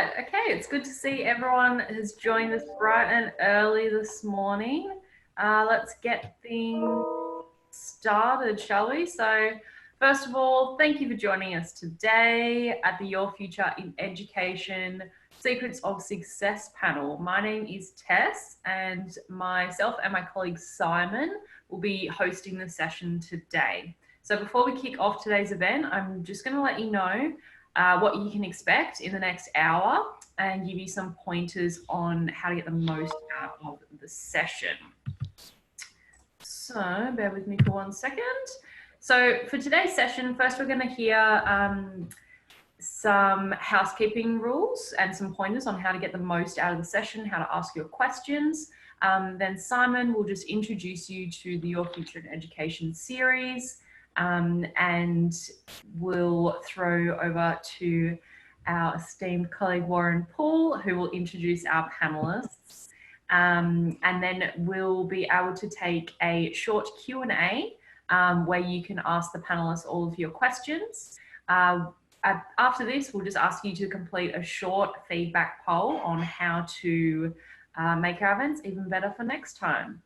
right. Okay, it's good to see everyone has joined us bright and early this morning. Let's get things started, shall we? So, first of all, thank you for joining us today at the Your Future in Education Secrets of Success panel. My name is Tess, and myself and my colleague Simon will be hosting the session today. So before we kick off today's event, I'm just going to let you know what you can expect in the next hour and give you some pointers on how to get the most out of the session. So bear with me for 1 second. So for today's session, first we're going to hear some housekeeping rules and some pointers on how to get the most out of the session, how to ask your questions. Then Simon will just introduce you to the Your Future in Education series, and we'll throw over to our esteemed colleague Warren Poole, who will introduce our panelists. And then we'll be able to take a short Q&A where you can ask the panelists all of your questions. After this, we'll just ask you to complete a short feedback poll on how to make our events even better for next time.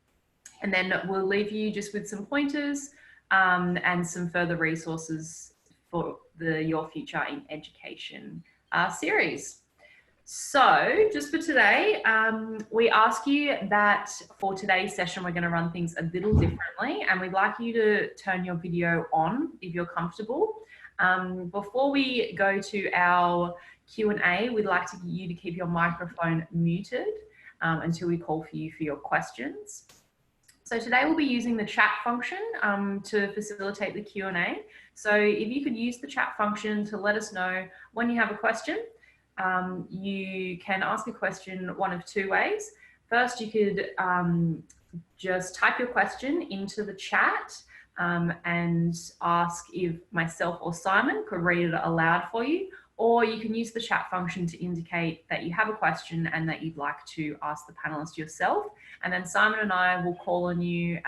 And then we'll leave you just with some pointers and some further resources for the Your Future in Education series. So just for today, we ask you that for today's session, we're going to run things a little differently, and we'd like you to turn your video on if you're comfortable. Before we go to our Q&A, we'd like you to keep your microphone muted until we call for you for your questions. So today we'll be using the chat function to facilitate the Q&A. So if you could use the chat function to let us know when you have a question. You can ask a question one of two ways. First, you could just type your question into the chat and ask if myself or Simon could read it aloud for you, or you can use the chat function to indicate that you have a question and that you'd like to ask the panelist yourself. And then Simon and I will call on you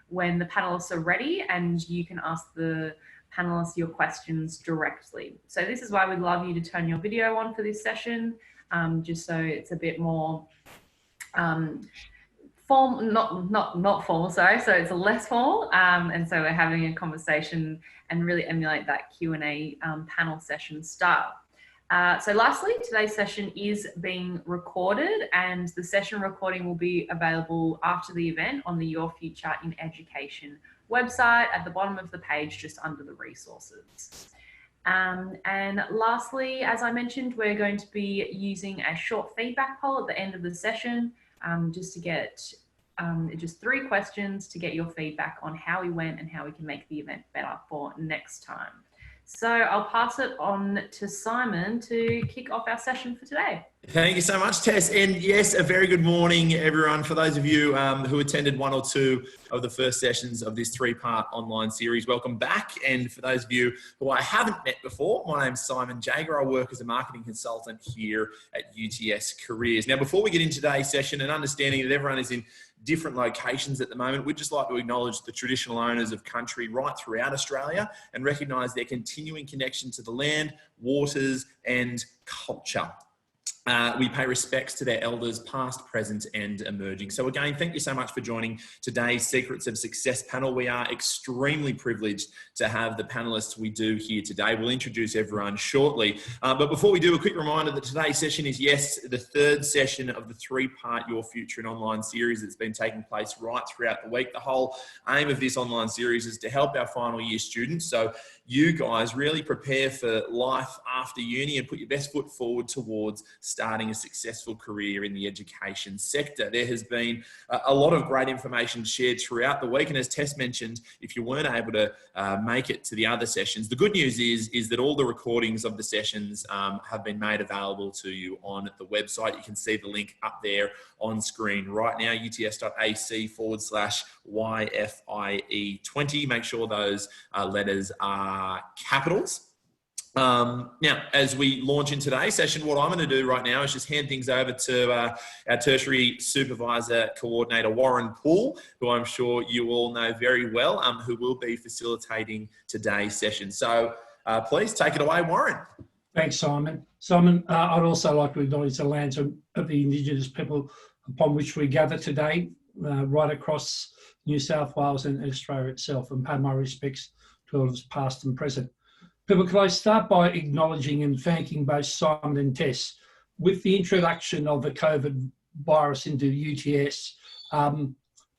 when the panelists are ready, and you can ask the panelists your questions directly. So this is why we'd love you to turn your video on for this session, just so it's a bit more not formal, sorry, so it's less formal, and so we're having a conversation and really emulate that Q&A panel session style. So lastly, today's session is being recorded, and the session recording will be available after the event on the Your Future in Education website at the bottom of the page, just under the resources. And lastly, as I mentioned, we're going to be using a short feedback poll at the end of the session, just to get just 3 questions to get your feedback on how we went and how we can make the event better for next time. So I'll pass it on to Simon to kick off our session for today. Thank you so much, Tess. And yes, a very good morning, everyone. For those of you who attended 1 or 2 of the first sessions of this 3-part online series, welcome back. And for those of you who I haven't met before, my name's Simon Jager. I work as a marketing consultant here at UTS Careers. Now, before we get into today's session, and understanding that everyone is in different locations at the moment, we'd just like to acknowledge the traditional owners of country right throughout Australia and recognise their continuing connection to the land, waters and culture. We pay respects to their elders, past, present and emerging. So again, thank you so much for joining today's Secrets of Success panel. We are extremely privileged to have the panelists we do here today. We'll introduce everyone shortly. But before we do, a quick reminder that today's session is, yes, the 3rd session of the 3-part Your Future in Online series that's been taking place right throughout the week. The whole aim of this online series is to help our final year students, so you guys really prepare for life after uni and put your best foot forward towards starting a successful career in the education sector. There has been a lot of great information shared throughout the week, and as Tess mentioned, if you weren't able to make it to the other sessions, the good news is that all the recordings of the sessions have been made available to you on the website. You can see the link up there on screen right now, uts.ac/YFIE20. Make sure those letters are capitals. Now, as we launch in today's session, what I'm going to do right now is just hand things over to our tertiary supervisor coordinator, Warren Poole, who I'm sure you all know very well, who will be facilitating today's session. So please take it away, Warren. Thanks, Simon. Simon, I'd also like to acknowledge the lands of the Indigenous people upon which we gather today, right across New South Wales and Australia itself, and pay my respects to elders past and present. People, can I start by acknowledging and thanking both Simon and Tess? With the introduction of the COVID virus into UTS,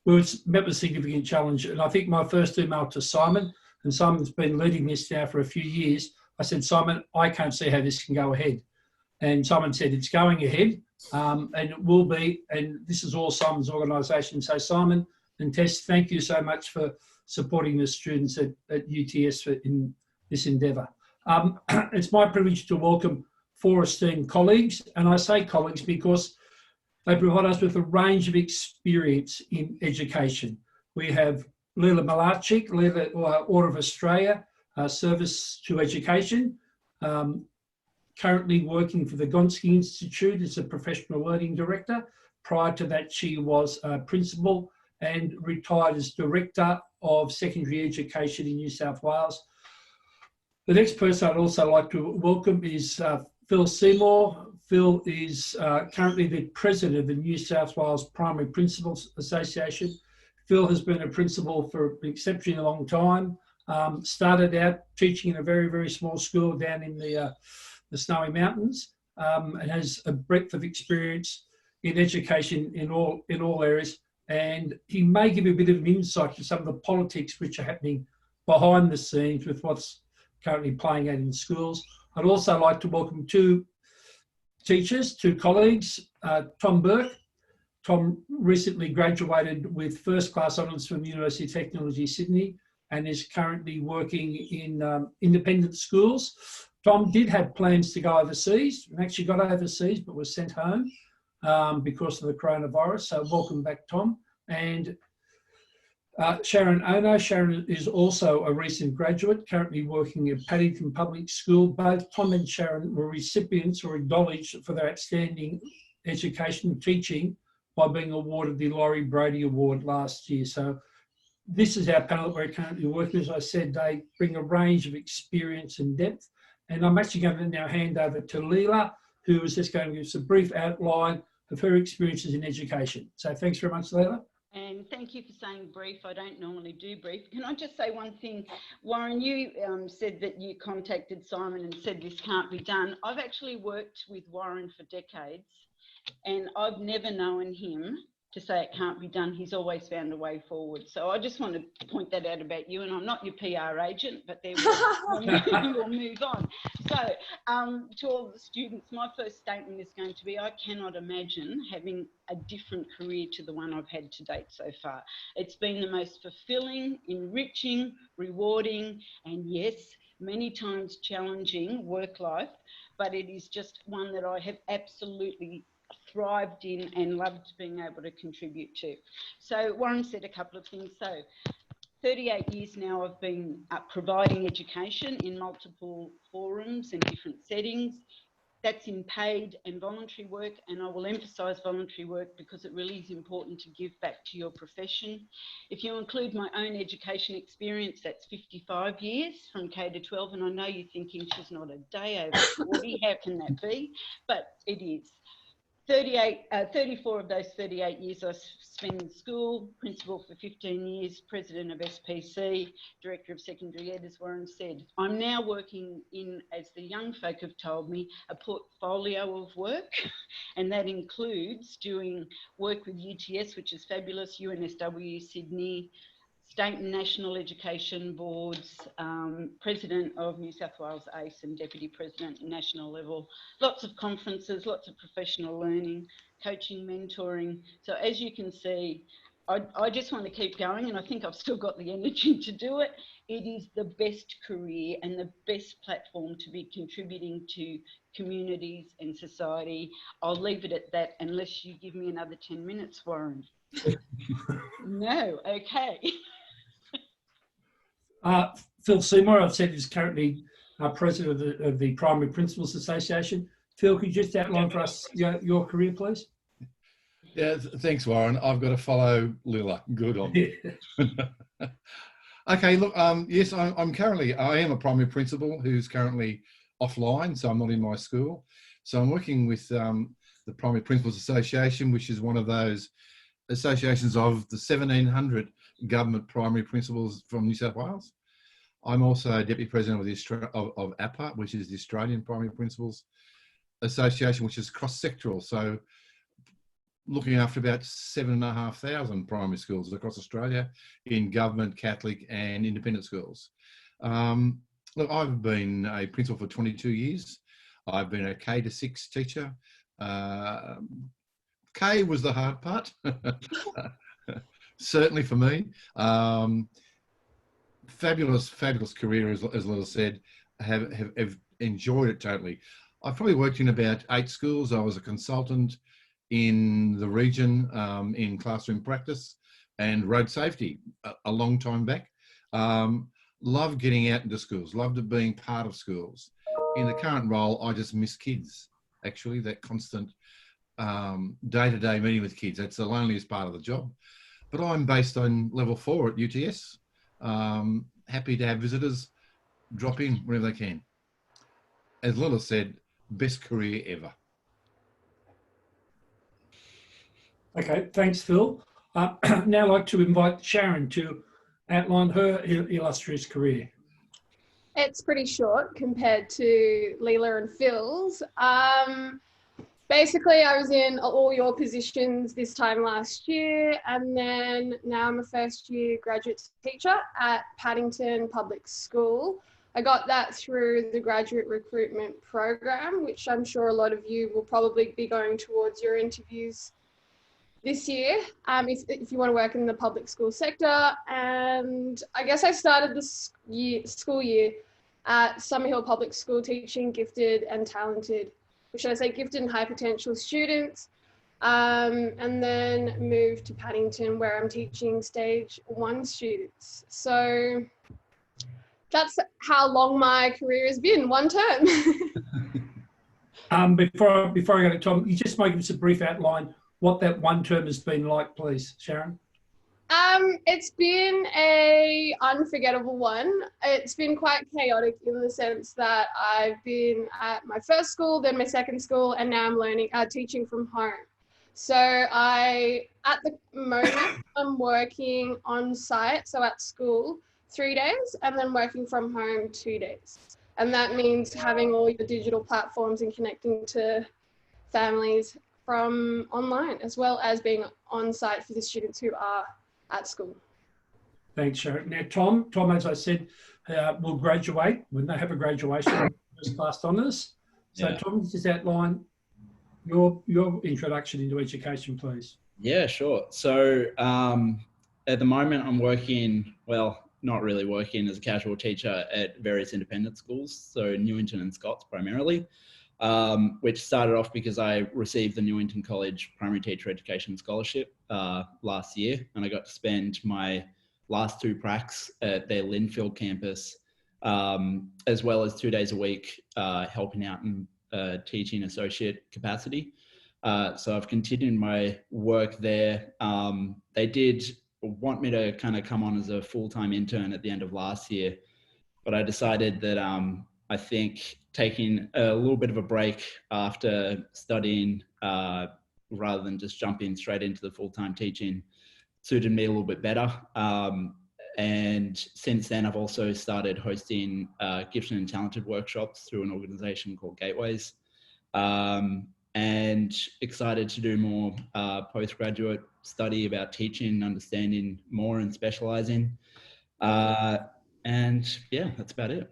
we met with a significant challenge. And I think my first email to Simon, and Simon's been leading this now for a few years, I said, Simon, I can't see how this can go ahead. And Simon said, it's going ahead, and it will be, and this is all Simon's organisation. So Simon and Tess, thank you so much for supporting the students at UTS in this endeavour. It's my privilege to welcome 4 esteemed colleagues, and I say colleagues because they provide us with a range of experience in education. We have Leela Malarchik, Leela, Order of Australia, Service to Education, currently working for the Gonski Institute as a professional learning director. Prior to that, she was a principal and retired as Director of Secondary Education in New South Wales. The next person I'd also like to welcome is Phil Seymour. Phil is currently the President of the New South Wales Primary Principals Association. Phil has been a principal for an exceptionally long time. Started out teaching in a very, very small school down in the Snowy Mountains, and has a breadth of experience in education in all areas. And he may give a bit of an insight to some of the politics which are happening behind the scenes with what's currently playing out in schools. I'd also like to welcome 2 teachers, 2 colleagues, Tom Burke. Tom recently graduated with first class honours from the University of Technology, Sydney, and is currently working in independent schools. Tom did have plans to go overseas, and actually got overseas, but was sent home because of the coronavirus. So welcome back, Tom. And Sharon Ono. Sharon is also a recent graduate, currently working at Paddington Public School. Both Tom and Sharon were recipients or acknowledged for their outstanding education and teaching by being awarded the Laurie Brady Award last year. So this is our panel that we're currently working. As I said, they bring a range of experience and depth. And I'm actually going to now hand over to Leela, who is just going to give us a brief outline of her experiences in education. So thanks very much, Leela. And thank you for saying brief. I don't normally do brief. Can I just say one thing? Warren, you said that you contacted Simon and said this can't be done. I've actually worked with Warren for decades, and I've never known him to say it can't be done. He's always found a way forward. So I just want to point that out about you. And I'm not your PR agent, but there we'll move on. So to all the students, my first statement is going to be, I cannot imagine having a different career to the one I've had to date so far. It's been the most fulfilling, enriching, rewarding, and yes, many times challenging work life, but it is just one that I have absolutely thrived in and loved being able to contribute to. So Warren said a couple of things. So 38 years now I've been providing education in multiple forums and different settings. That's in paid and voluntary work, and I will emphasise voluntary work because it really is important to give back to your profession. If you include my own education experience, that's 55 years from K to 12, and I know you're thinking she's not a day over 40, how can that be? But it is. 34 of those 38 years I spent in school, principal for 15 years, president of SPC, director of secondary ed, as Warren said. I'm now working in, as the young folk have told me, a portfolio of work, and that includes doing work with UTS, which is fabulous, UNSW, Sydney, state and national education boards, president of New South Wales ACE and deputy president at national level, lots of conferences, lots of professional learning, coaching, mentoring. So as you can see, I just want to keep going, and I think I've still got the energy to do it. It is the best career and the best platform to be contributing to communities and society. I'll leave it at that unless you give me another 10 minutes, Warren. No, okay. Phil Seymour, I've said, is currently president of the Primary Principals Association. Phil, could you just outline for us your career, please? Yeah, thanks, Warren. I've got to follow Lila. Good on. Okay, look, yes, I am a primary principal who's currently offline, so I'm not in my school. So I'm working with the Primary Principals Association, which is one of those associations of the 1,700 government primary principals from New South Wales. I'm also Deputy President of APA, which is the Australian Primary Principals Association, which is cross-sectoral. So looking after about 7,500 primary schools across Australia in government, Catholic and independent schools. Look, I've been a principal for 22 years. I've been a K to 6 teacher. K was the hard part, certainly for me. Fabulous career, as Lila said, have enjoyed it totally. I've probably worked in about 8 schools. I was a consultant in the region in classroom practice and road safety a long time back. Loved getting out into schools, loved being part of schools. In the current role, I just miss kids, actually, that constant day-to-day meeting with kids. That's the loneliest part of the job. But I'm based on level 4 at UTS. Happy to have visitors drop in whenever they can. As Lila said, best career ever. Okay, thanks, Phil. Now I'd like to invite Sharon to outline her illustrious career. It's pretty short compared to Leela and Phil's. Basically, I was in all your positions this time last year, and then now I'm a first-year graduate teacher at Paddington Public School. I got that through the graduate recruitment program, which I'm sure a lot of you will probably be going towards your interviews this year, if you want to work in the public school sector. And I guess I started this school year at Summerhill Public School teaching gifted and talented, or should I say gifted and high potential students, and then moved to Paddington where I'm teaching stage 1 students. So that's how long my career has been, 1 term. Before I go to Tom, you just might give us a brief outline what that 1 term has been like, please, Sharon. It's been a unforgettable one. It's been quite chaotic in the sense that I've been at my first school, then my second school, and now I'm teaching from home. So at the moment, I'm working on site, so at school, 3 days, and then working from home 2 days. And that means having all your digital platforms and connecting to families from online, as well as being on site for the students who are at school. Thanks, Sharon. Now, Tom, as I said, will graduate when they have a graduation, first class honours. So, yeah. Tom, just outline your introduction into education, please. Yeah, sure. So, at the moment, I'm working, well, not really working as a casual teacher at various independent schools, so Newington and Scots primarily, which started off because I received the Newington College Primary Teacher Education Scholarship last year, and I got to spend my last 2 pracs at their Lindfield campus, as well as 2 days a week helping out in teaching associate capacity. So I've continued my work there. They did want me to kind of come on as a full-time intern at the end of last year, but I decided that I think taking a little bit of a break after studying rather than just jumping straight into the full-time teaching suited me a little bit better. And since then, I've also started hosting gifted and talented workshops through an organization called Gateways, and excited to do more postgraduate study about teaching, understanding more and specializing. And yeah, that's about it.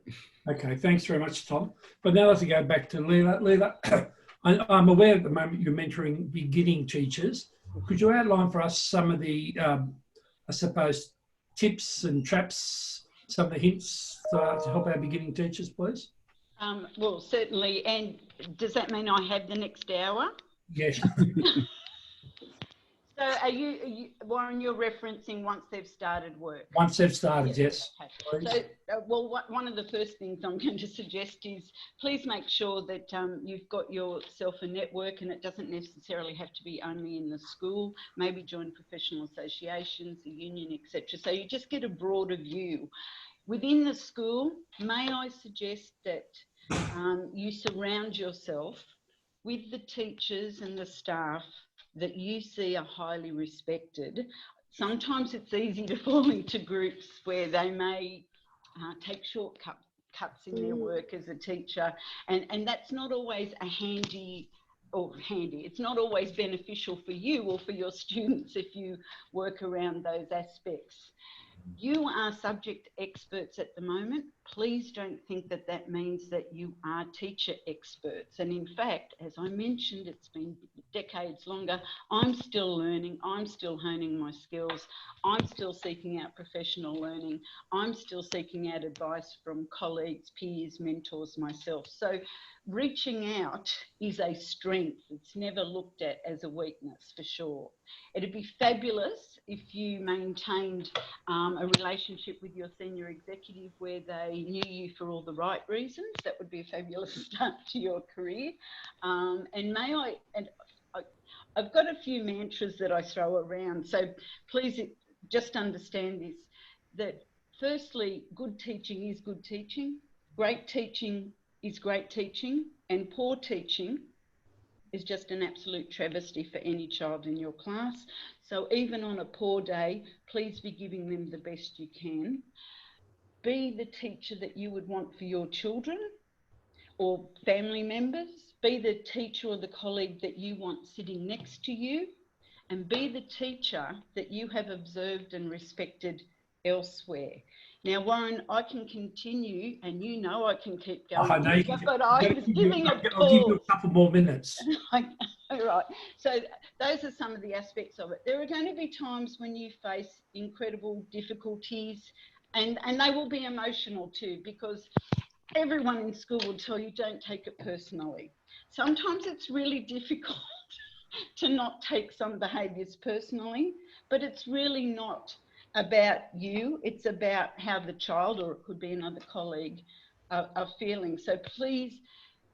Okay, thanks very much, Tom. But now let's go back to Leela. Leela, I'm aware at the moment you're mentoring beginning teachers. Could you outline for us some of the, I suppose, tips and traps, some of the hints to help our beginning teachers, please? Well, certainly. And does that mean I have the next hour? Yes. So are you, Warren, you're referencing once they've started work? Once they've started, yes. Okay. So, well, one of the first things I'm going to suggest is please make sure that you've got yourself a network, and it doesn't necessarily have to be only in the school. Maybe join professional associations, the union, etc. So you just get a broader view. Within the school, may I suggest that you surround yourself with the teachers and the staff that you see are highly respected. Sometimes it's easy to fall into groups where they may take shortcuts in their work as a teacher, and that's not always handy. It's not always beneficial for you or for your students if you work around those aspects. You are subject experts at the moment. Please don't think that that means that you are teacher experts. And in fact, as I mentioned, it's been decades longer. I'm still learning. I'm still honing my skills. I'm still seeking out professional learning. I'm still seeking out advice from colleagues, peers, mentors, myself. So reaching out is a strength. It's never looked at as a weakness, for sure. It'd be fabulous if you maintained a relationship with your senior executive where they knew you for all the right reasons. That would be a fabulous start to your career. I've got a few mantras that I throw around. So please just understand this, that firstly, good teaching is good teaching. Great teaching is great teaching, and poor teaching is just an absolute travesty for any child in your class. So even on a poor day, please be giving them the best you can. Be the teacher that you would want for your children or family members. Be the teacher or the colleague that you want sitting next to you, and be the teacher that you have observed and respected elsewhere. Now, Warren, I can continue, and you know I can keep going. I know but I was giving a pause. I'll give you a couple more minutes. All right. So those are some of the aspects of it. There are going to be times when you face incredible difficulties, and they will be emotional too, because everyone in school will tell you don't take it personally. Sometimes it's really difficult to not take some behaviours personally, but it's really not about you. It's about how the child, or it could be another colleague, are feeling. So please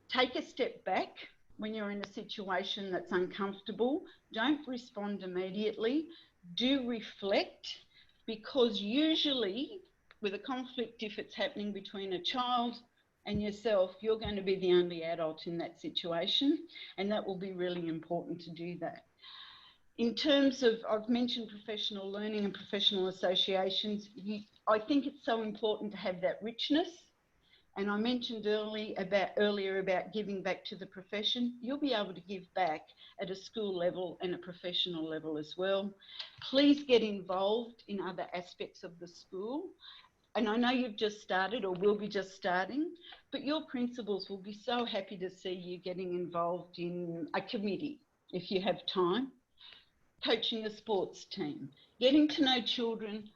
take a step back when you're in a situation that's uncomfortable. Don't respond immediately. Do reflect, because usually with a conflict, if it's happening between a child and yourself, you're going to be the only adult in that situation, and that will be really important to do that. In terms of, I've mentioned professional learning and professional associations, I think it's so important to have that richness. And I mentioned earlier about giving back to the profession. You'll be able to give back at a school level and a professional level as well. Please get involved in other aspects of the school. And I know you've just started or will be just starting, but your principals will be so happy to see you getting involved in a committee if you have time, coaching a sports team, getting to know children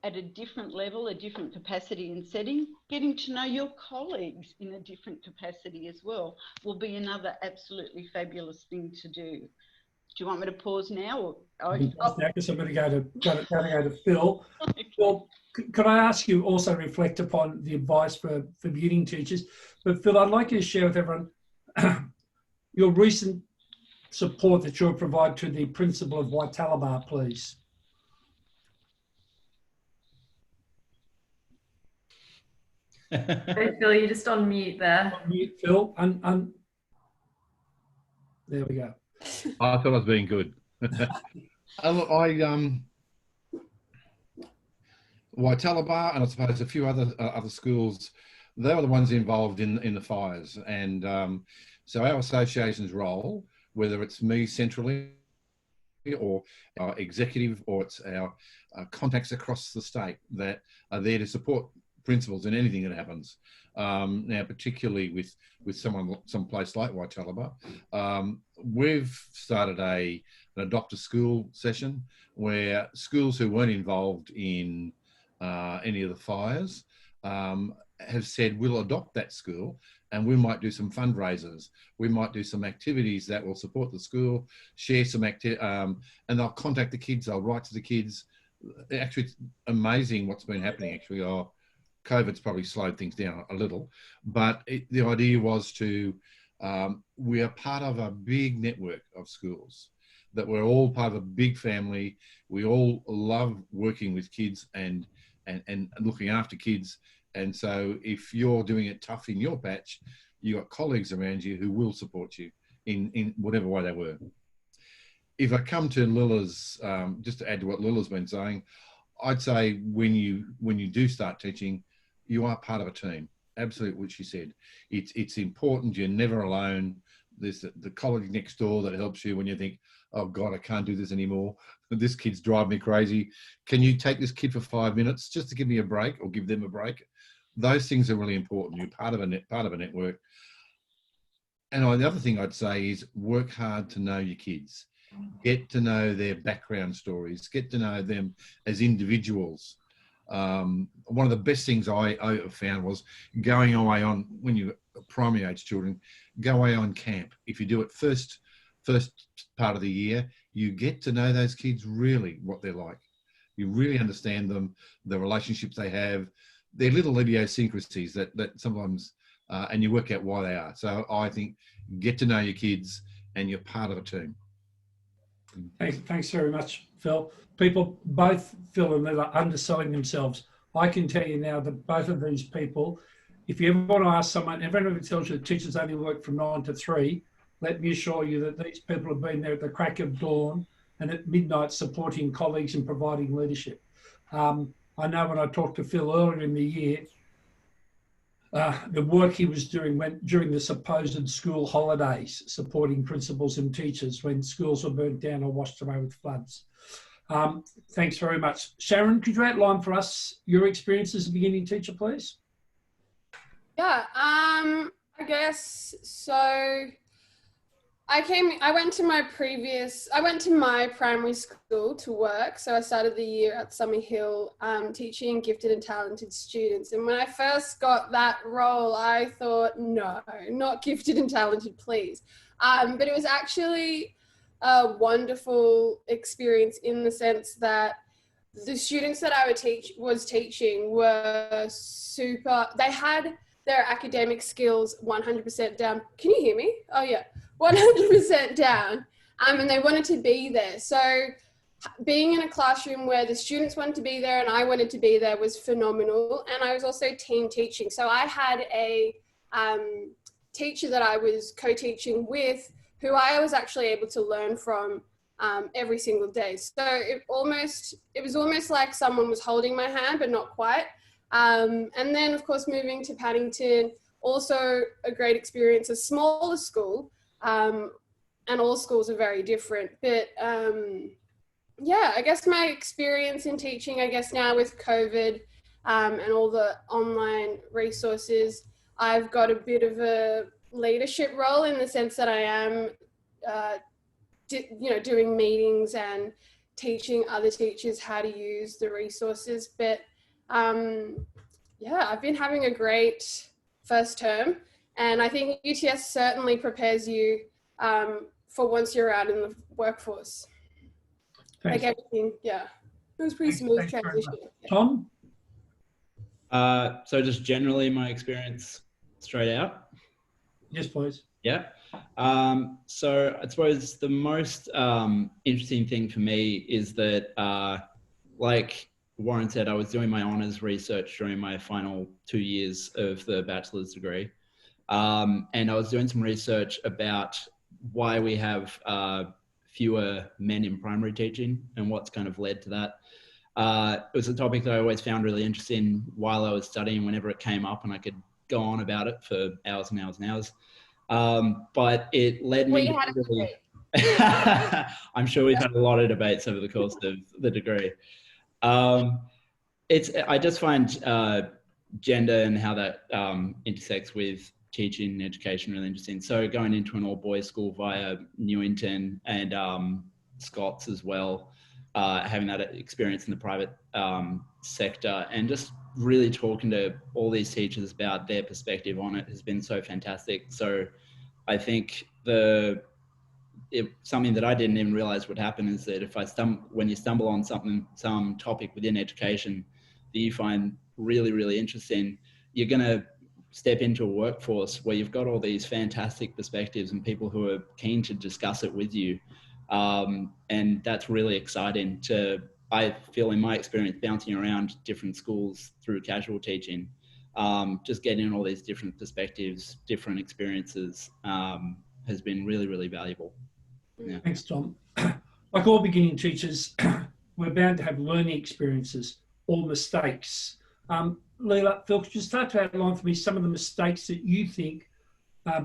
at a different level, a different capacity and setting, getting to know your colleagues in a different capacity as well will be another absolutely fabulous thing to do. Do you want me to pause now? Because I'm going to go to Phil. Phil, could I ask you also reflect upon the advice for beginning teachers? But Phil, I'd like you to share with everyone your recent support that you'll provide to the principal of Waitalabar, please. Hey, Phil, you're just on mute there. On mute, Phil. There we go. I thought I was being good. Waitalabar and I suppose a few other schools, they were the ones involved in the fires, and so our association's role, whether it's me centrally or our executive or it's our contacts across the state that are there to support principals in anything that happens. Now, particularly with some place like Waitalabar, we've started an adopt a school session where schools who weren't involved in any of the fires have said we'll adopt that school, and we might do some fundraisers. We might do some activities that will support the school, share some and they'll contact the kids. They'll write to the kids. Actually, it's amazing what's been happening. Actually, COVID's probably slowed things down a little, but the idea was to, we are part of a big network of schools, that we're all part of a big family. We all love working with kids and looking after kids. And so if you're doing it tough in your patch, you got colleagues around you who will support you in whatever way they were. If I come to Lilla's, just to add to what Lilla's been saying, I'd say when you do start teaching, you are part of a team. Absolutely what she said. It's important. You're never alone. There's the colleague next door that helps you when you think, oh God, I can't do this anymore. This kid's driving me crazy. Can you take this kid for 5 minutes just to give me a break or give them a break? Those things are really important. You're part of a network. And the other thing I'd say is work hard to know your kids. Get to know their background stories. Get to know them as individuals. One of the best things I found was going away on, when you're primary age children, go away on camp. If you do it first part of the year, you get to know those kids really, what they're like. You really understand them, the relationships they have, their little idiosyncrasies that sometimes, and you work out why they are. So I think get to know your kids and you're part of a team. Thanks very much, Phil. People, both Phil and Lilla, are underselling themselves. I can tell you now that both of these people, if you ever want to ask someone, if anyone tells you that teachers only work from 9 to 3, let me assure you that these people have been there at the crack of dawn and at midnight supporting colleagues and providing leadership. I know when I talked to Phil earlier in the year, the work he was doing during the supposed school holidays, supporting principals and teachers when schools were burnt down or washed away with floods. Thanks very much. Sharon, could you outline for us your experience as a beginning teacher, please? Yeah, I guess so. I went to my primary school to work. So I started the year at Summer Hill teaching gifted and talented students. And when I first got that role, I thought, no, not gifted and talented, please. But it was actually a wonderful experience in the sense that the students that I was teaching were super, they had their academic skills 100% down. Can you hear me? Oh yeah. 100% down, and they wanted to be there. So being in a classroom where the students wanted to be there and I wanted to be there was phenomenal. And I was also team teaching. So I had a teacher that I was co-teaching with who I was actually able to learn from every single day. So it was almost like someone was holding my hand, but not quite. And then of course, moving to Paddington, also a great experience, a smaller school. And all schools are very different, but yeah, I guess my experience in teaching, I guess now with COVID and all the online resources, I've got a bit of a leadership role in the sense that I am, doing meetings and teaching other teachers how to use the resources. But yeah, I've been having a great first term. And I think UTS certainly prepares you for once you're out in the workforce. Thanks. Like everything, yeah. It was pretty smooth transition. Tom? So just generally my experience straight out? Yes, please. Yeah. So I suppose the most interesting thing for me is that, like Warren said, I was doing my honours research during my final 2 years of the bachelor's degree. And I was doing some research about why we have fewer men in primary teaching and what's kind of led to that. It was a topic that I always found really interesting while I was studying whenever it came up, and I could go on about it for hours and hours and hours. But it led me to really... I'm sure we've had a lot of debates over the course of the degree. I just find gender and how that intersects with teaching and education really interesting. So going into an all-boys school via Newington and Scots as well, having that experience in the private sector and just really talking to all these teachers about their perspective on it has been so fantastic. So I think something that I didn't even realize would happen is that if when you stumble on some topic within education that you find really, really interesting, you're going to step into a workforce where you've got all these fantastic perspectives and people who are keen to discuss it with you. And that's really exciting I feel in my experience bouncing around different schools through casual teaching. just getting all these different perspectives, different experiences has been really, really valuable. Yeah. Thanks, Tom. Like all beginning teachers, we're bound to have learning experiences or mistakes. Leela, Phil, could you start to outline for me some of the mistakes that you think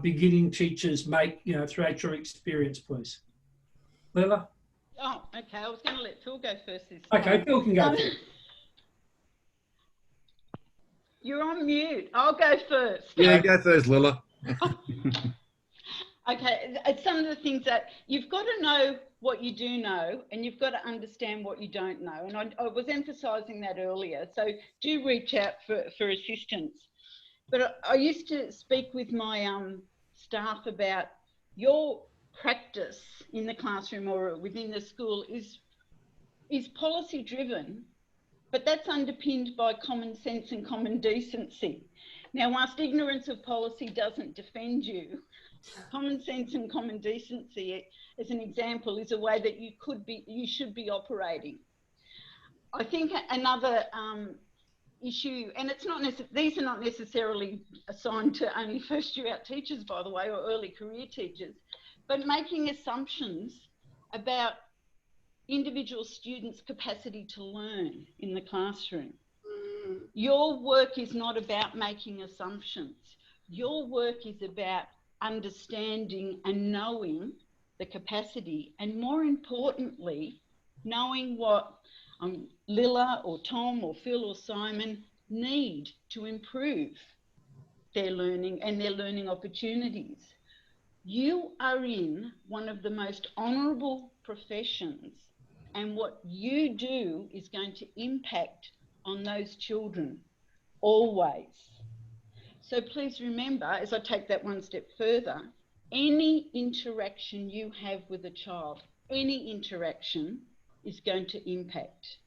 beginning teachers make, throughout your experience, please? Leela? Oh, okay. I was going to let Phil go first this time. Okay, Phil can go first. You're on mute. I'll go first. Yeah, go first, Lilla. Okay, it's some of the things that you've got to know what you do know, and you've got to understand what you don't know. And I was emphasising that earlier. So do reach out for assistance. But I used to speak with my staff about your practice in the classroom or within the school is policy driven, but that's underpinned by common sense and common decency. Now, whilst ignorance of policy doesn't defend you, common sense and common decency, as an example, is a way that you should be operating. I think another issue, and it's not these are not necessarily assigned to only first year out teachers, by the way, or early career teachers, but making assumptions about individual students' capacity to learn in the classroom. Your work is not about making assumptions. Your work is about understanding and knowing the capacity, and more importantly, knowing what Lilla or Tom or Phil or Simon need to improve their learning and their learning opportunities. You are in one of the most honourable professions, and what you do is going to impact on those children always. So please remember, as I take that one step further, any interaction you have with a child, any interaction is going to impact.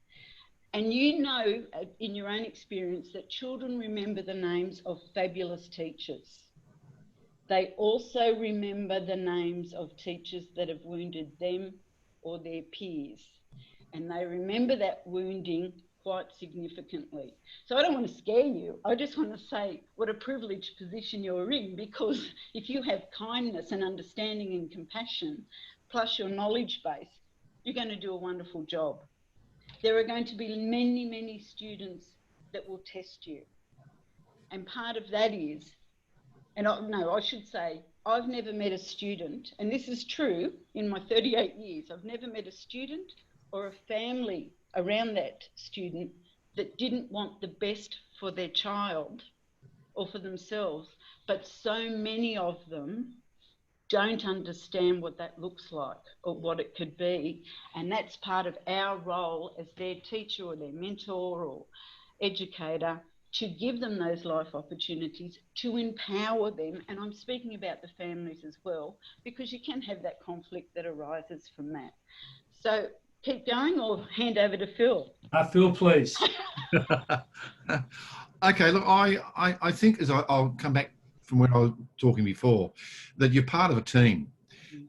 And you know in your own experience that children remember the names of fabulous teachers. They also remember the names of teachers that have wounded them or their peers. And they remember that wounding quite significantly. So I don't want to scare you. I just want to say what a privileged position you're in, because if you have kindness and understanding and compassion, plus your knowledge base, you're going to do a wonderful job. There are going to be many, many students that will test you. And part of that is, I should say, I've never met a student, and this is true in my 38 years, I've never met a student or a family around that student that didn't want the best for their child or for themselves, but so many of them don't understand what that looks like or what it could be. And that's part of our role as their teacher or their mentor or educator, to give them those life opportunities, to empower them. And I'm speaking about the families as well, because you can have that conflict that arises from that. So keep going, or hand over to Phil. Phil, please. Okay, look, I think I'll come back from when I was talking before, that you're part of a team.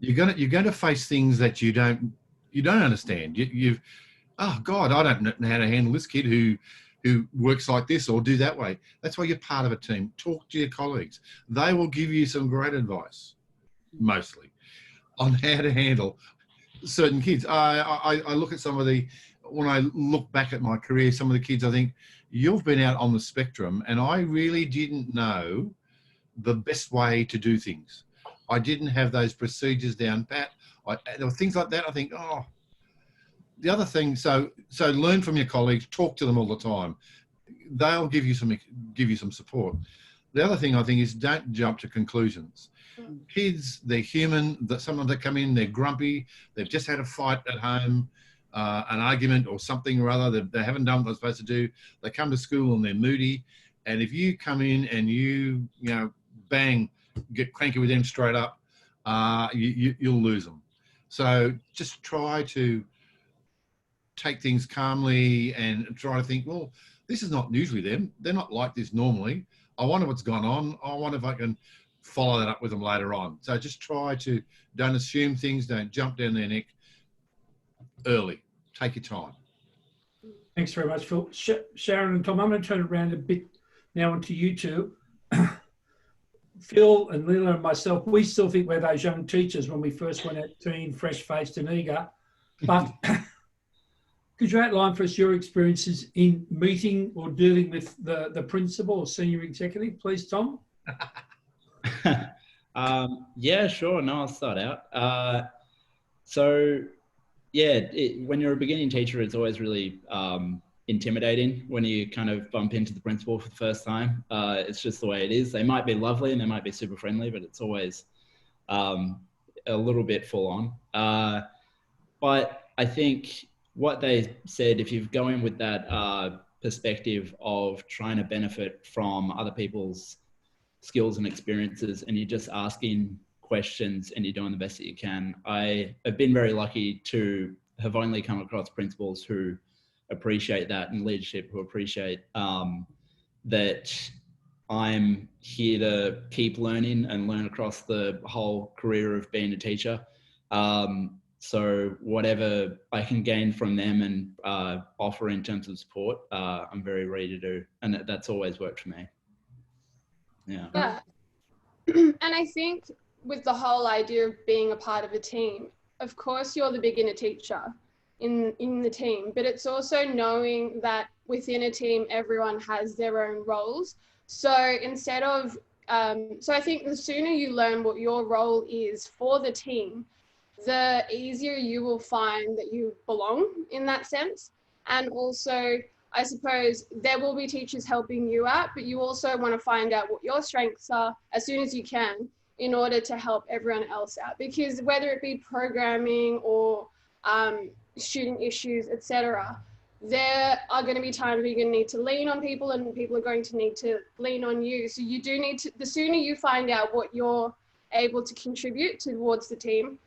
You're going to face things that you don't understand. Oh God, I don't know how to handle this kid who works like this or do that way. That's why you're part of a team. Talk to your colleagues. They will give you some great advice, mostly, on how to handle certain kids. I look at when I look back at my career, some of the kids, I think, you've been out on the spectrum, and I really didn't know the best way to do things. I didn't have those procedures down pat. There were things like that. I think, the other thing, so learn from your colleagues, talk to them all the time. They'll give you some support. The other thing I think is, don't jump to conclusions. Kids, they're human. Sometimes they come in, they're grumpy. They've just had a fight at home, an argument or something or other. They haven't done what they're supposed to do. They come to school and they're moody. And if you come in and you bang, get cranky with them straight up, you'll lose them. So just try to take things calmly and try to think, well, this is not usually them. They're not like this normally. I wonder what's gone on. I wonder if I can follow that up with them later on. So just don't assume things, don't jump down their neck early. Take your time. Thanks very much, Phil. Sharon and Tom, I'm going to turn it around a bit Now on to you two. Phil and Lila and myself, we still think we're those young teachers when we first went out keen, fresh-faced and eager. But could you outline for us your experiences in meeting or dealing with the principal or senior executive, please, Tom? Yeah, sure. No, I'll start out. So, yeah, when you're a beginning teacher, it's always really intimidating when you kind of bump into the principal for the first time. It's just the way it is. They might be lovely and they might be super friendly, but it's always a little bit full on. But I think what they said, if you go in with that perspective of trying to benefit from other people's skills and experiences, and you're just asking questions and you're doing the best that you can. I have been very lucky to have only come across principals who appreciate that, and leadership who appreciate that I'm here to keep learning and learn across the whole career of being a teacher. So whatever I can gain from them and offer in terms of support, I'm very ready to do. And that's always worked for me. Yeah. And I think with the whole idea of being a part of a team, of course you're the beginner teacher in the team, but it's also knowing that within a team, everyone has their own roles. So instead of, so I think the sooner you learn what your role is for the team, the easier you will find that you belong in that sense. And also, I suppose there will be teachers helping you out, but you also want to find out what your strengths are as soon as you can in order to help everyone else out. Because whether it be programming or student issues, etc., there are going to be times where you're going to need to lean on people and people are going to need to lean on you. So you do need to, the sooner you find out what you're able to contribute towards the team,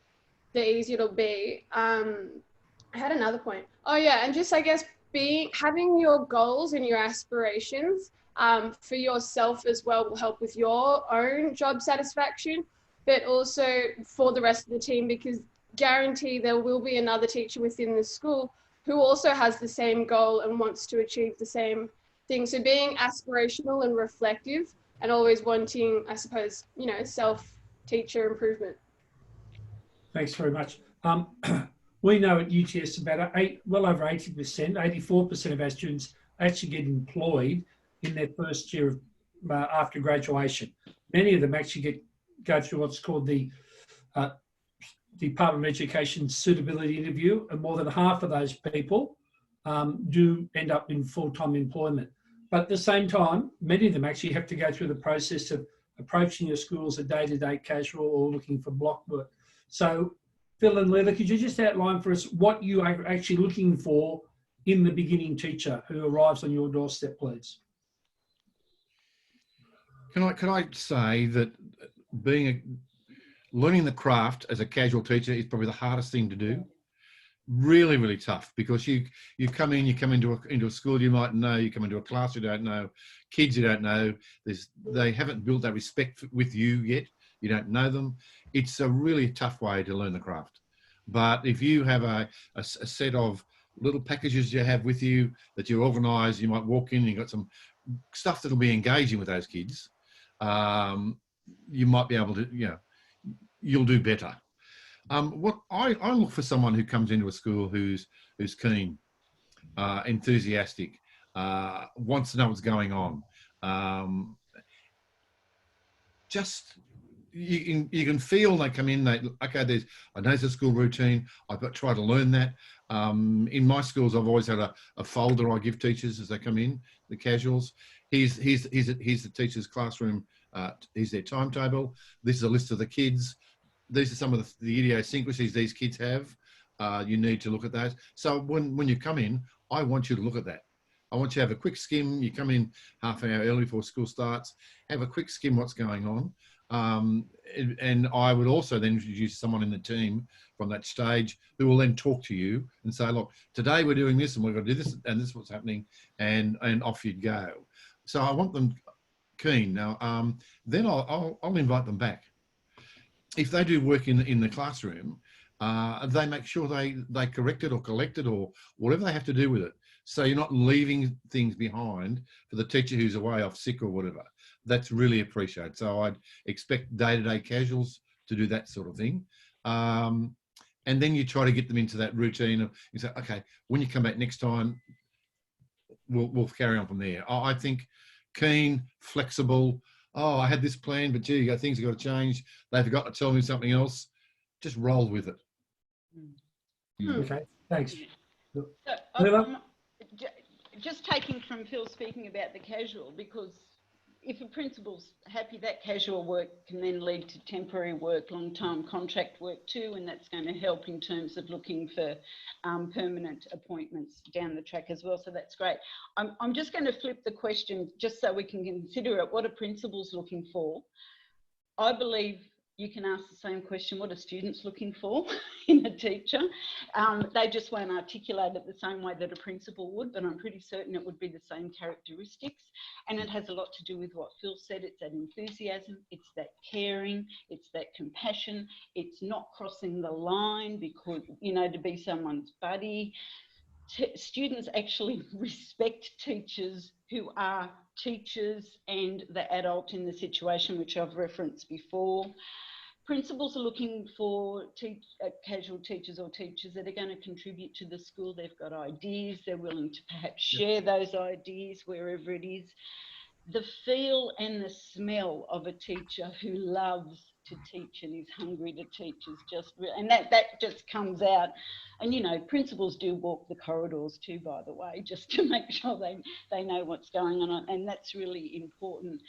the easier it'll be. I had another point. Oh yeah, and just I guess having your goals and your aspirations for yourself as well will help with your own job satisfaction, but also for the rest of the team, because guarantee there will be another teacher within the school who also has the same goal and wants to achieve the same thing. So being aspirational and reflective and always wanting, I suppose, self-teacher improvement. Thanks very much. We know at UTS about well over 80%, 84% of our students actually get employed in their first year of, after graduation. Many of them actually go through what's called the Department of Education suitability interview, and more than half of those people do end up in full-time employment. But at the same time, many of them actually have to go through the process of approaching your school as a day-to-day casual or looking for block work. So Phil and Lila, could you just outline for us what you are actually looking for in the beginning teacher who arrives on your doorstep, please? Can I say that learning the craft as a casual teacher is probably the hardest thing to do. Really, really tough, because you come into a school you might know, you come into a class you don't know, kids you don't know. They haven't built that respect with you yet. You don't know them. It's a really tough way to learn the craft. But if you have a set of little packages you have with you that you organise, you might walk in and you've got some stuff that'll be engaging with those kids, you might be able to, you'll do better. What I look for someone who comes into a school who's keen, enthusiastic, wants to know what's going on. You can feel they come in, okay, I know there's a school routine, I've got to try to learn that. In my schools, I've always had a folder I give teachers as they come in, the casuals. Here's the teacher's classroom, here's their timetable, this is a list of the kids, these are some of the idiosyncrasies these kids have. You need to look at those. So when you come in, I want you to look at that. I want you to have a quick skim. You come in half an hour early before school starts, have a quick skim what's going on. And I would also then introduce someone in the team from that stage who will then talk to you and say, look, today we're doing this and we're going to do this and this is what's happening, and off you'd go. So I want them keen. Now, then I'll invite them back. If they do work in the classroom, they make sure they correct it or collect it or whatever they have to do with it. So you're not leaving things behind for the teacher who's away off sick or whatever. That's really appreciated. So I'd expect day-to-day casuals to do that sort of thing. And then you try to get them into that routine of, you say, okay, when you come back next time, we'll carry on from there. I think keen, flexible. Oh, I had this plan, but gee, things have got to change. They forgot to tell me something else. Just roll with it. Okay, thanks. So, Lila? just taking from Phil speaking about the casual, because if a principal's happy, that casual work can then lead to temporary work, long-term contract work too, and that's going to help in terms of looking for permanent appointments down the track as well. So that's great. I'm just going to flip the question just so we can consider it. What are principals looking for? I believe you can ask the same question, what are students looking for in a teacher? They just won't articulate it the same way that a principal would, but I'm pretty certain it would be the same characteristics. And it has a lot to do with what Phil said. It's that enthusiasm, it's that caring, it's that compassion, it's not crossing the line because, you know, to be someone's buddy. Students actually respect teachers who are teachers and the adult in the situation, which I've referenced before. Principals are looking for casual teachers or teachers that are going to contribute to the school. They've got ideas. They're willing to perhaps share those ideas wherever it is. The feel and the smell of a teacher who loves to teach and is hungry to teach is just, and that just comes out. And, you know, principals do walk the corridors too, by the way, just to make sure they know what's going on. And that's really important,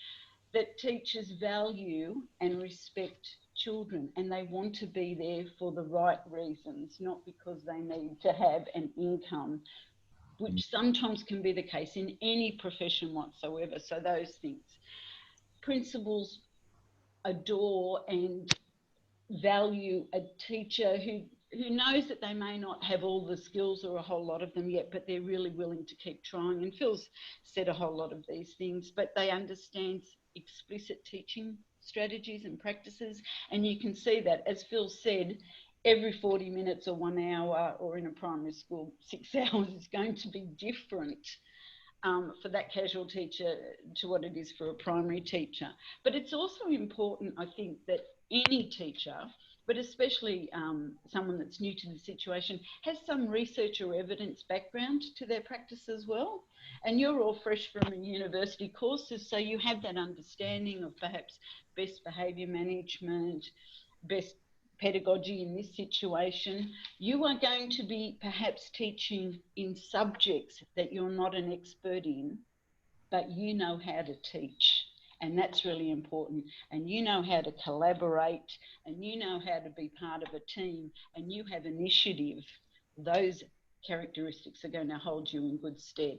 that teachers value and respect children, and they want to be there for the right reasons, not because they need to have an income, which sometimes can be the case in any profession whatsoever. So those things. Principals adore and value a teacher who knows that they may not have all the skills or a whole lot of them yet, but they're really willing to keep trying. And Phil's said a whole lot of these things, but they understand explicit teaching strategies and practices. And you can see that, as Phil said, every 40 minutes or 1 hour, or in a primary school, 6 hours is going to be different for that casual teacher to what it is for a primary teacher. But it's also important, I think, that any teacher, but especially someone that's new to the situation, has some research or evidence background to their practice as well. And you're all fresh from university courses, so you have that understanding of perhaps best behaviour management, best pedagogy in this situation. You are going to be perhaps teaching in subjects that you're not an expert in, but you know how to teach. And that's really important. And you know how to collaborate, and you know how to be part of a team, and you have initiative. Those characteristics are going to hold you in good stead.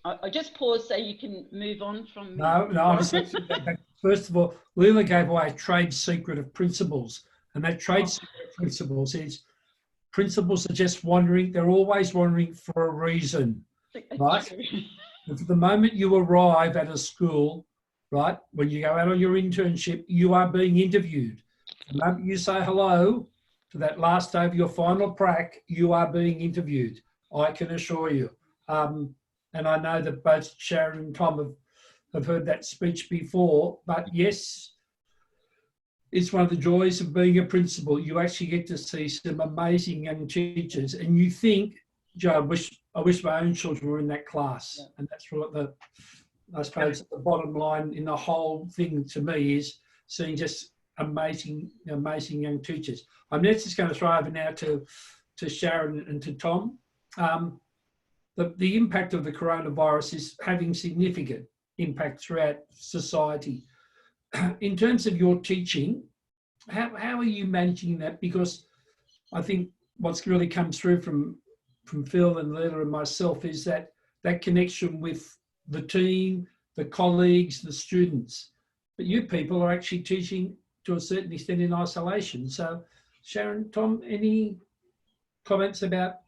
I just pause so you can move on from me. No, first of all, Leila gave away a trade secret of principles. And that trade secret of principles is principals are just wandering. They're always wandering for a reason, right? And for the moment you arrive at a school, right, when you go out on your internship, you are being interviewed. The moment you say hello to that last day of your final prac, you are being interviewed, I can assure you. And I know that both Sharon and Tom have heard that speech before, but yes, it's one of the joys of being a principal. You actually get to see some amazing young teachers, and you think, Joe, I wish my own children were in that class. Yeah. And that's what I suppose the bottom line in the whole thing to me is seeing just amazing young teachers. I'm just going to throw over now to Sharon and to Tom. The impact of the coronavirus is having significant impact throughout society. In terms of your teaching, how are you managing that? Because I think what's really comes through from Phil and Leila and myself is that connection with the team, the colleagues, the students. But you people are actually teaching to a certain extent in isolation. So Sharon, Tom, any comments about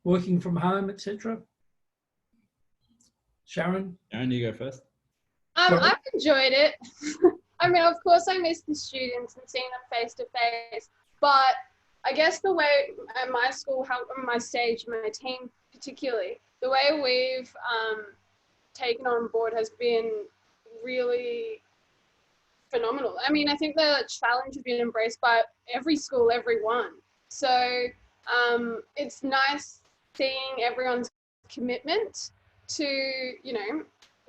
working from home, etc.? Sharon, you go first. I've enjoyed it. I mean, of course, I miss the students and seeing them face to face. But I guess the way at my school, how my stage, my team particularly, the way we've taken on board has been really phenomenal. I mean, I think the challenge has been embraced by every school, everyone. So it's nice seeing everyone's commitment to, you know,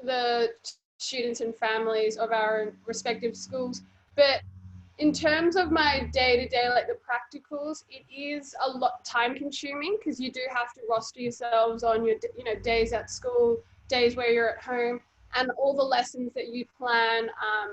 the students and families of our respective schools. But in terms of my day-to-day, like the practicals, it is a lot time consuming because you do have to roster yourselves on your, you know, days at school, days where you're at home, and all the lessons that you plan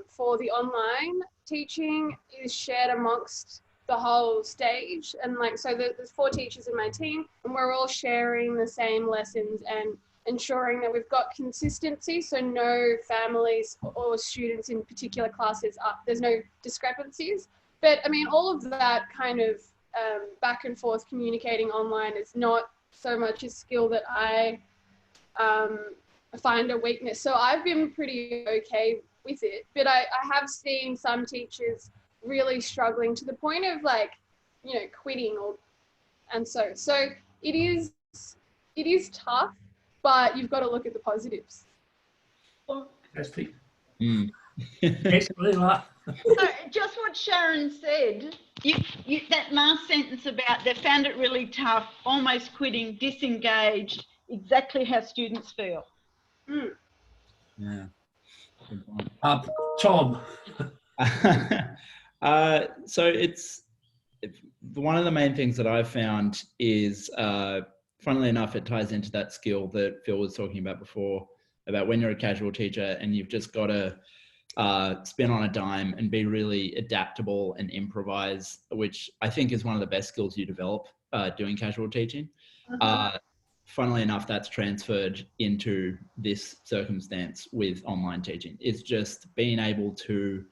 for the online teaching is shared amongst the whole stage. And like, so there's 4 teachers in my team, and we're all sharing the same lessons and ensuring that we've got consistency, so no families or students in particular classes there's no discrepancies. But I mean, all of that kind of back and forth communicating online is not so much a skill that I find a weakness. So I've been pretty okay with it, but I have seen some teachers really struggling to the point of, like, you know, quitting and so it is tough, but you've got to look at the positives. Fantastic. Mm. Yes, Leela. So just what Sharon said, you, that last sentence about they found it really tough, almost quitting, disengaged, exactly how students feel. Mm. Yeah. Good point. Tom. So it's one of the main things that I've found is, funnily enough, it ties into that skill that Phil was talking about before, about when you're a casual teacher and you've just got to spin on a dime and be really adaptable and improvise, which I think is one of the best skills you develop doing casual teaching. Funnily enough, that's transferred into this circumstance with online teaching. It's just being able to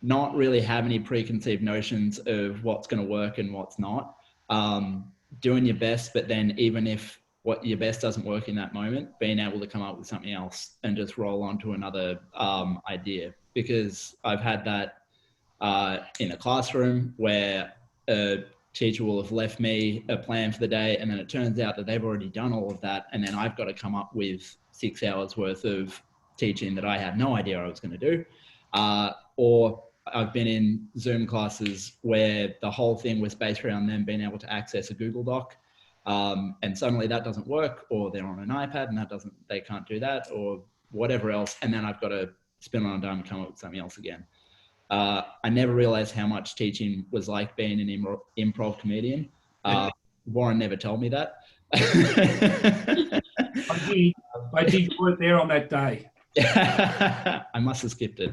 not really have any preconceived notions of what's going to work and what's not. Doing your best, but then even if what your best doesn't work in that moment, being able to come up with something else and just roll on to another idea. Because I've had that in a classroom where a teacher will have left me a plan for the day, and then it turns out that they've already done all of that, and then I've got to come up with 6 hours worth of teaching that I had no idea I was going to do. Or I've been in Zoom classes where the whole thing was based around them being able to access a Google Doc, and suddenly that doesn't work, or they're on an iPad and they can't do that, or whatever else, and then I've got to spin on a dime and come up with something else again. I never realized how much teaching was like being an improv comedian. Warren never told me that. I did work there on that day. I must have skipped it.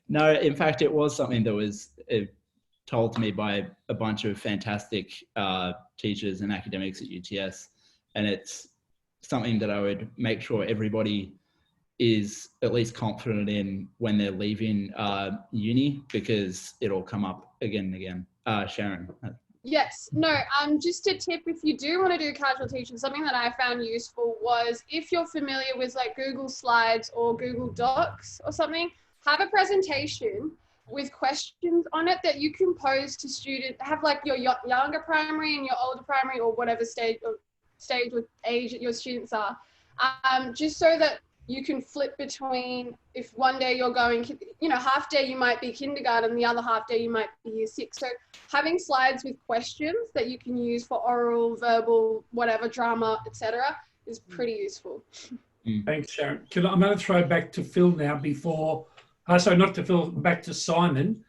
No, in fact, it was something that was told to me by a bunch of fantastic teachers and academics at UTS. And it's something that I would make sure everybody is at least confident in when they're leaving uni, because it'll come up again and again. Sharon. Yes, no, just a tip, if you do want to do casual teaching, something that I found useful was, if you're familiar with like Google Slides or Google Docs or something, have a presentation with questions on it that you can pose to students, have like your younger primary and your older primary, or whatever stage or age that your students are, just so that you can flip between, if one day you're going, you know, half day you might be kindergarten, the other half day you might be year 6. So having slides with questions that you can use for oral, verbal, whatever, drama, etc., is pretty useful. Thanks, Sharon. I'm going to throw back to Phil now before, sorry, not to Phil, back to Simon,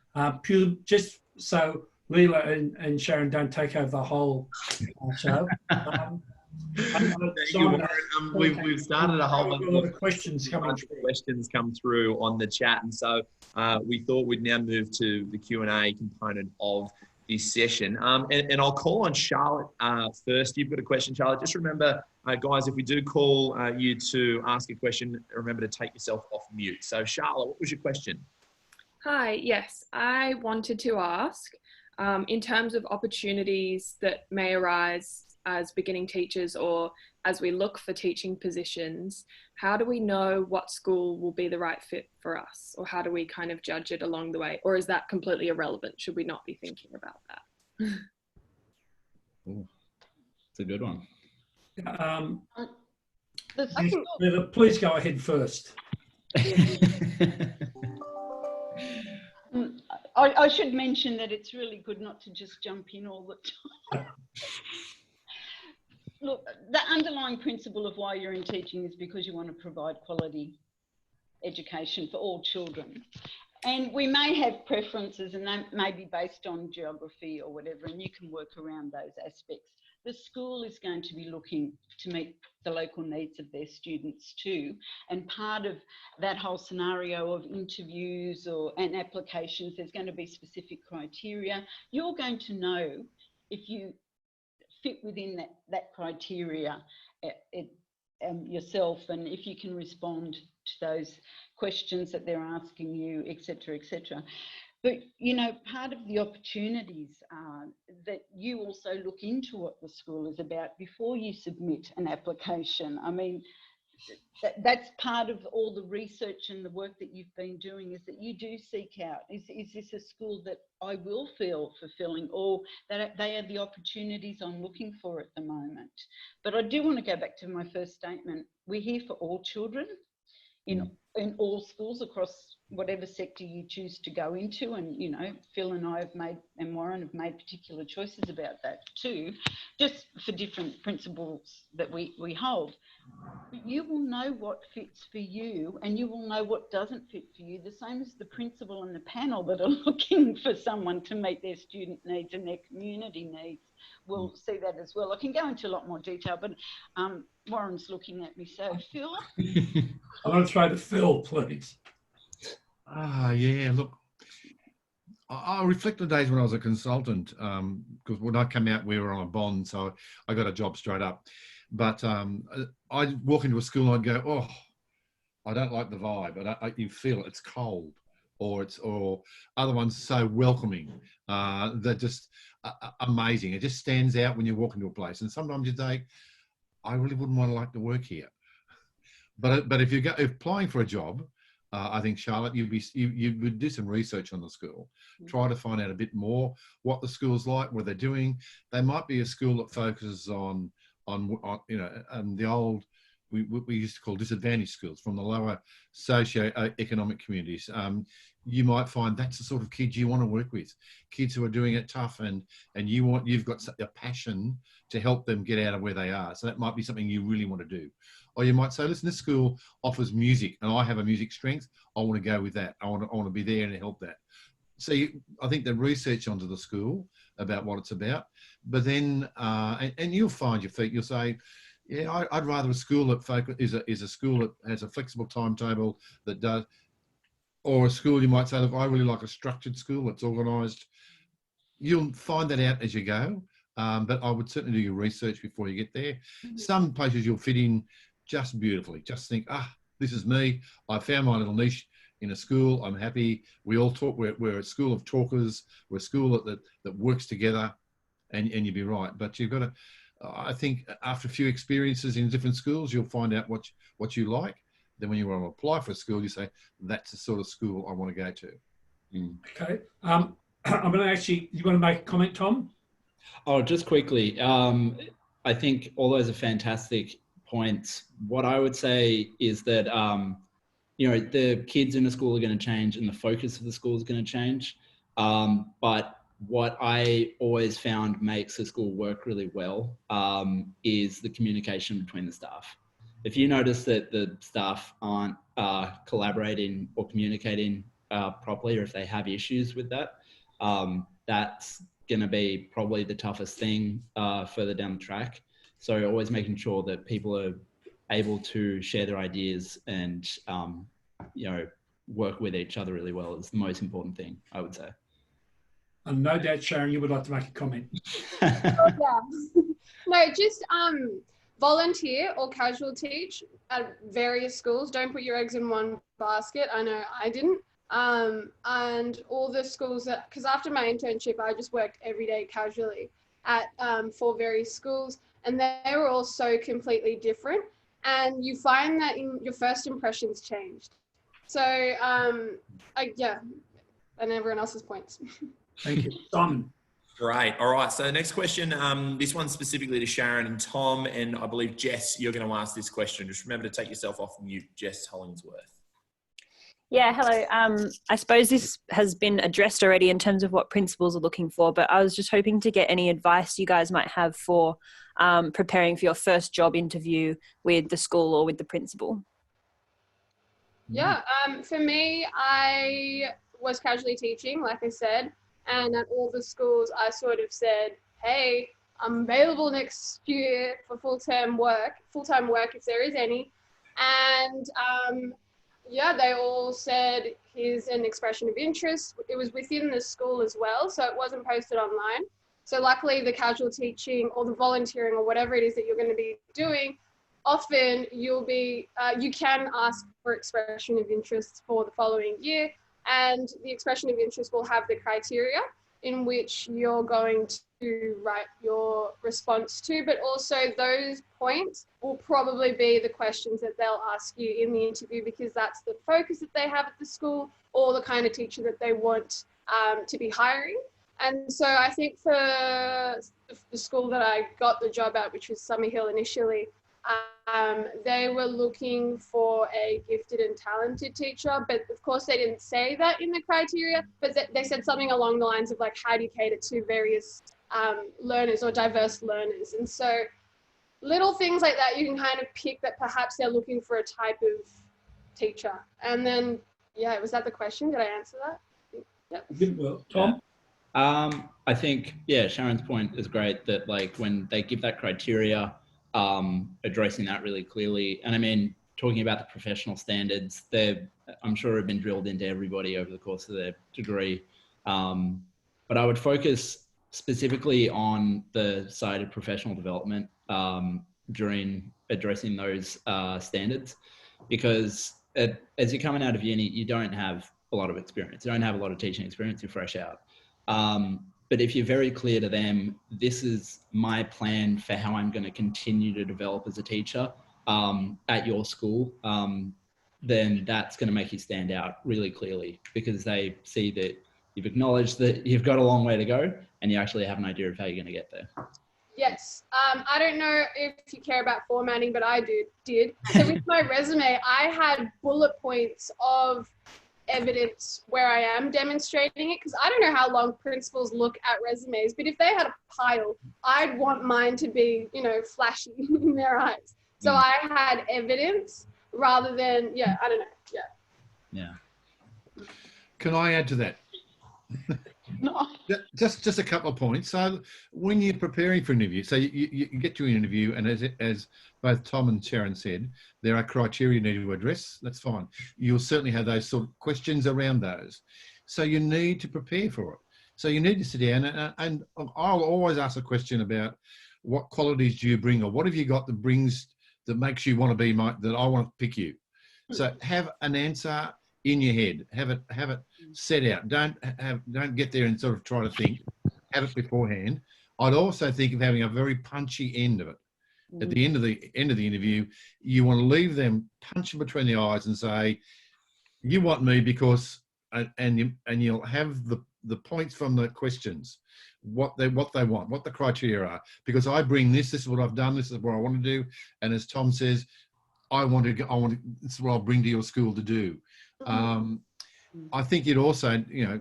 just so Leela and Sharon don't take over the whole show. Thank you, Warren. We've started a whole bunch of questions coming through. Questions come through on the chat, and so we thought we'd now move to the Q&A component of this session. And I'll call on Charlotte first. You've got a question, Charlotte. Just remember, guys, if we do call you to ask a question, remember to take yourself off mute. So, Charlotte, what was your question? Hi, yes, I wanted to ask, in terms of opportunities that may arise as beginning teachers, or as we look for teaching positions, how do we know what school will be the right fit for us? Or how do we kind of judge it along the way? Or is that completely irrelevant? Should we not be thinking about that? Ooh, it's a good one. The I can- school- Please go ahead first. I should mention that it's really good not to just jump in all the time. Look, the underlying principle of why you're in teaching is because you want to provide quality education for all children. And we may have preferences, and that may be based on geography or whatever, and you can work around those aspects. The school is going to be looking to meet the local needs of their students too. And part of that whole scenario of interviews and applications, there's going to be specific criteria. You're going to know if you fit within that criteria yourself, and if you can respond to those questions that they're asking you, etc., etc. But, you know, part of the opportunities are that you also look into what the school is about before you submit an application. I mean, that's part of all the research and the work that you've been doing, is that you do seek out, is this a school that I will feel fulfilling, or that they are the opportunities I'm looking for at the moment. But I do want to go back to my first statement. We're here for all children in all schools across whatever sector you choose to go into. And, you know, Phil and I have made, and Warren have made particular choices about that too, just for different principles that we hold. But you will know what fits for you, and you will know what doesn't fit for you, the same as the principal and the panel that are looking for someone to meet their student needs and their community needs will see that as well. I can go into a lot more detail, but Warren's looking at me, so Phil? I want to throw to Phil, please. Yeah, look, I reflect the days when I was a consultant, because when I came out, we were on a bond, so I got a job straight up. But I'd walk into a school and I'd go, oh, I don't like the vibe. You feel it's cold, or other ones so welcoming. They're just amazing. It just stands out when you walk into a place. And sometimes you think, I really wouldn't want to like to work here. But if you go applying for a job, I think, Charlotte, you would do some research on the school, try to find out a bit more what the school's like, what they're doing. They might be a school that focuses on you know, the old, we used to call disadvantaged schools, from the lower socio-economic communities. You might find that's the sort of kids you want to work with, kids who are doing it tough, and you've got a passion to help them get out of where they are. So that might be something you really want to do. Or you might say, listen, this school offers music and I have a music strength. I want to go with that. I want to be there and help that. So I think the research onto the school about what it's about, but then, and you'll find your feet, you'll say, yeah, I'd rather a school that is a school that has a flexible timetable that does, or a school you might say, look, I really like a structured school that's organised. You'll find that out as you go, but I would certainly do your research before you get there. Some places you'll fit in just beautifully, just think, this is me. I found my little niche in a school. I'm happy. We all talk. We're a school of talkers. We're a school that works together, and you'd be right. But you've got to, I think, after a few experiences in different schools, you'll find out what you like. Then when you want to apply for a school, you say, that's the sort of school I want to go to. Okay. I'm going to actually, you want to make a comment, Tom? Oh, just quickly. I think all those are fantastic points. What I would say is that, you know, the kids in the school are going to change and the focus of the school is going to change. But what I always found makes the school work really well is the communication between the staff. If you notice that the staff aren't collaborating or communicating properly, or if they have issues with that, that's going to be probably the toughest thing further down the track. So always making sure that people are able to share their ideas and, you know, work with each other really well is the most important thing, I would say. And no doubt, Sharon, you would like to make a comment. Yeah. No, just volunteer or casual teach at various schools. Don't put your eggs in one basket. I know I didn't. And all the schools that, because after my internship, I just worked every day casually at 4 various schools, and they were all so completely different. And you find that in your first impressions changed. So yeah, and everyone else's points. Thank you. Simon. Great. All right. So the next question, this one's specifically to Sharon and Tom, and I believe Jess, you're going to ask this question. Just remember to take yourself off mute, Jess Hollingsworth. Yeah, hello. I suppose this has been addressed already in terms of what principals are looking for, but I was just hoping to get any advice you guys might have for preparing for your first job interview with the school or with the principal. Yeah, for me, I was casually teaching, like I said, and at all the schools, I sort of said, hey, I'm available next year for full-time work if there is any. And yeah, they all said, here's an expression of interest. It was within the school as well, so it wasn't posted online. So luckily the casual teaching or the volunteering or whatever it is that you're going to be doing, often you'll be, you can ask for expression of interest for the following year. And the expression of interest will have the criteria in which you're going to write your response to, but also those points will probably be the questions that they'll ask you in the interview, because that's the focus that they have at the school or the kind of teacher that they want to be hiring. And so I think for the school that I got the job at, which was Summerhill initially, they were looking for a gifted and talented teacher, but of course they didn't say that in the criteria, but they said something along the lines of like, how do you cater to various learners or diverse learners? And so little things like that, you can kind of pick that perhaps they're looking for a type of teacher. And then, yeah, was that the question? Did I answer that? Yep. Well, Tom? I think, yeah, Sharon's point is great that like when they give that criteria, addressing that really clearly. And I mean, talking about the professional standards, I'm sure have been drilled into everybody over the course of their degree. But I would focus specifically on the side of professional development during addressing those standards, because as you're coming out of uni, you don't have a lot of experience. You don't have a lot of teaching experience. You're fresh out. But if you're very clear to them, this is my plan for how I'm going to continue to develop as a teacher at your school, then that's going to make you stand out really clearly, because they see that you've acknowledged that you've got a long way to go and you actually have an idea of how you're going to get there. Yes. I don't know if you care about formatting, but I did. So with my resume, I had bullet points of evidence where I am demonstrating it, because I don't know how long principals look at resumes, but if they had a pile, I'd want mine to be, you know, flashy in their eyes. So I had evidence rather than, yeah, I don't know. Yeah. Can I add to that? No. Just a couple of points. So when you're preparing for an interview, so you get to an interview, and as both Tom and Sharon said, there are criteria you need to address. That's fine. You'll certainly have those sort of questions around those. So you need to prepare for it. So you need to sit down, and I'll always ask a question about what qualities do you bring, or what have you got that makes you want to be that I want to pick you. So have an answer in your head. Have it set out. Don't get there and sort of try to think. Have it beforehand. I'd also think of having a very punchy end of it. At the end of the interview, you want to leave them punching between the eyes and say, "You want me because," and you'll have the points from the questions, what they want, what the criteria are. Because I bring this. This is what I've done. This is what I want to do. And as Tom says, I want to. This is what I'll bring to your school to do. I think you'd also, you know,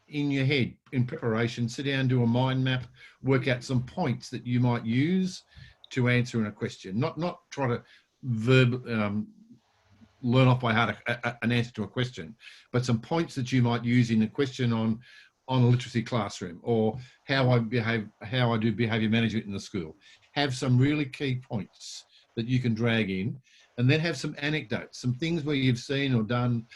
in your head, in preparation, sit down, do a mind map, work out some points that you might use to answer in a question. Not try to learn off by heart an answer to a question, but some points that you might use in a question on a literacy classroom, or how I do behaviour management in the school. Have some really key points that you can drag in, and then have some anecdotes, some things where you've seen or done.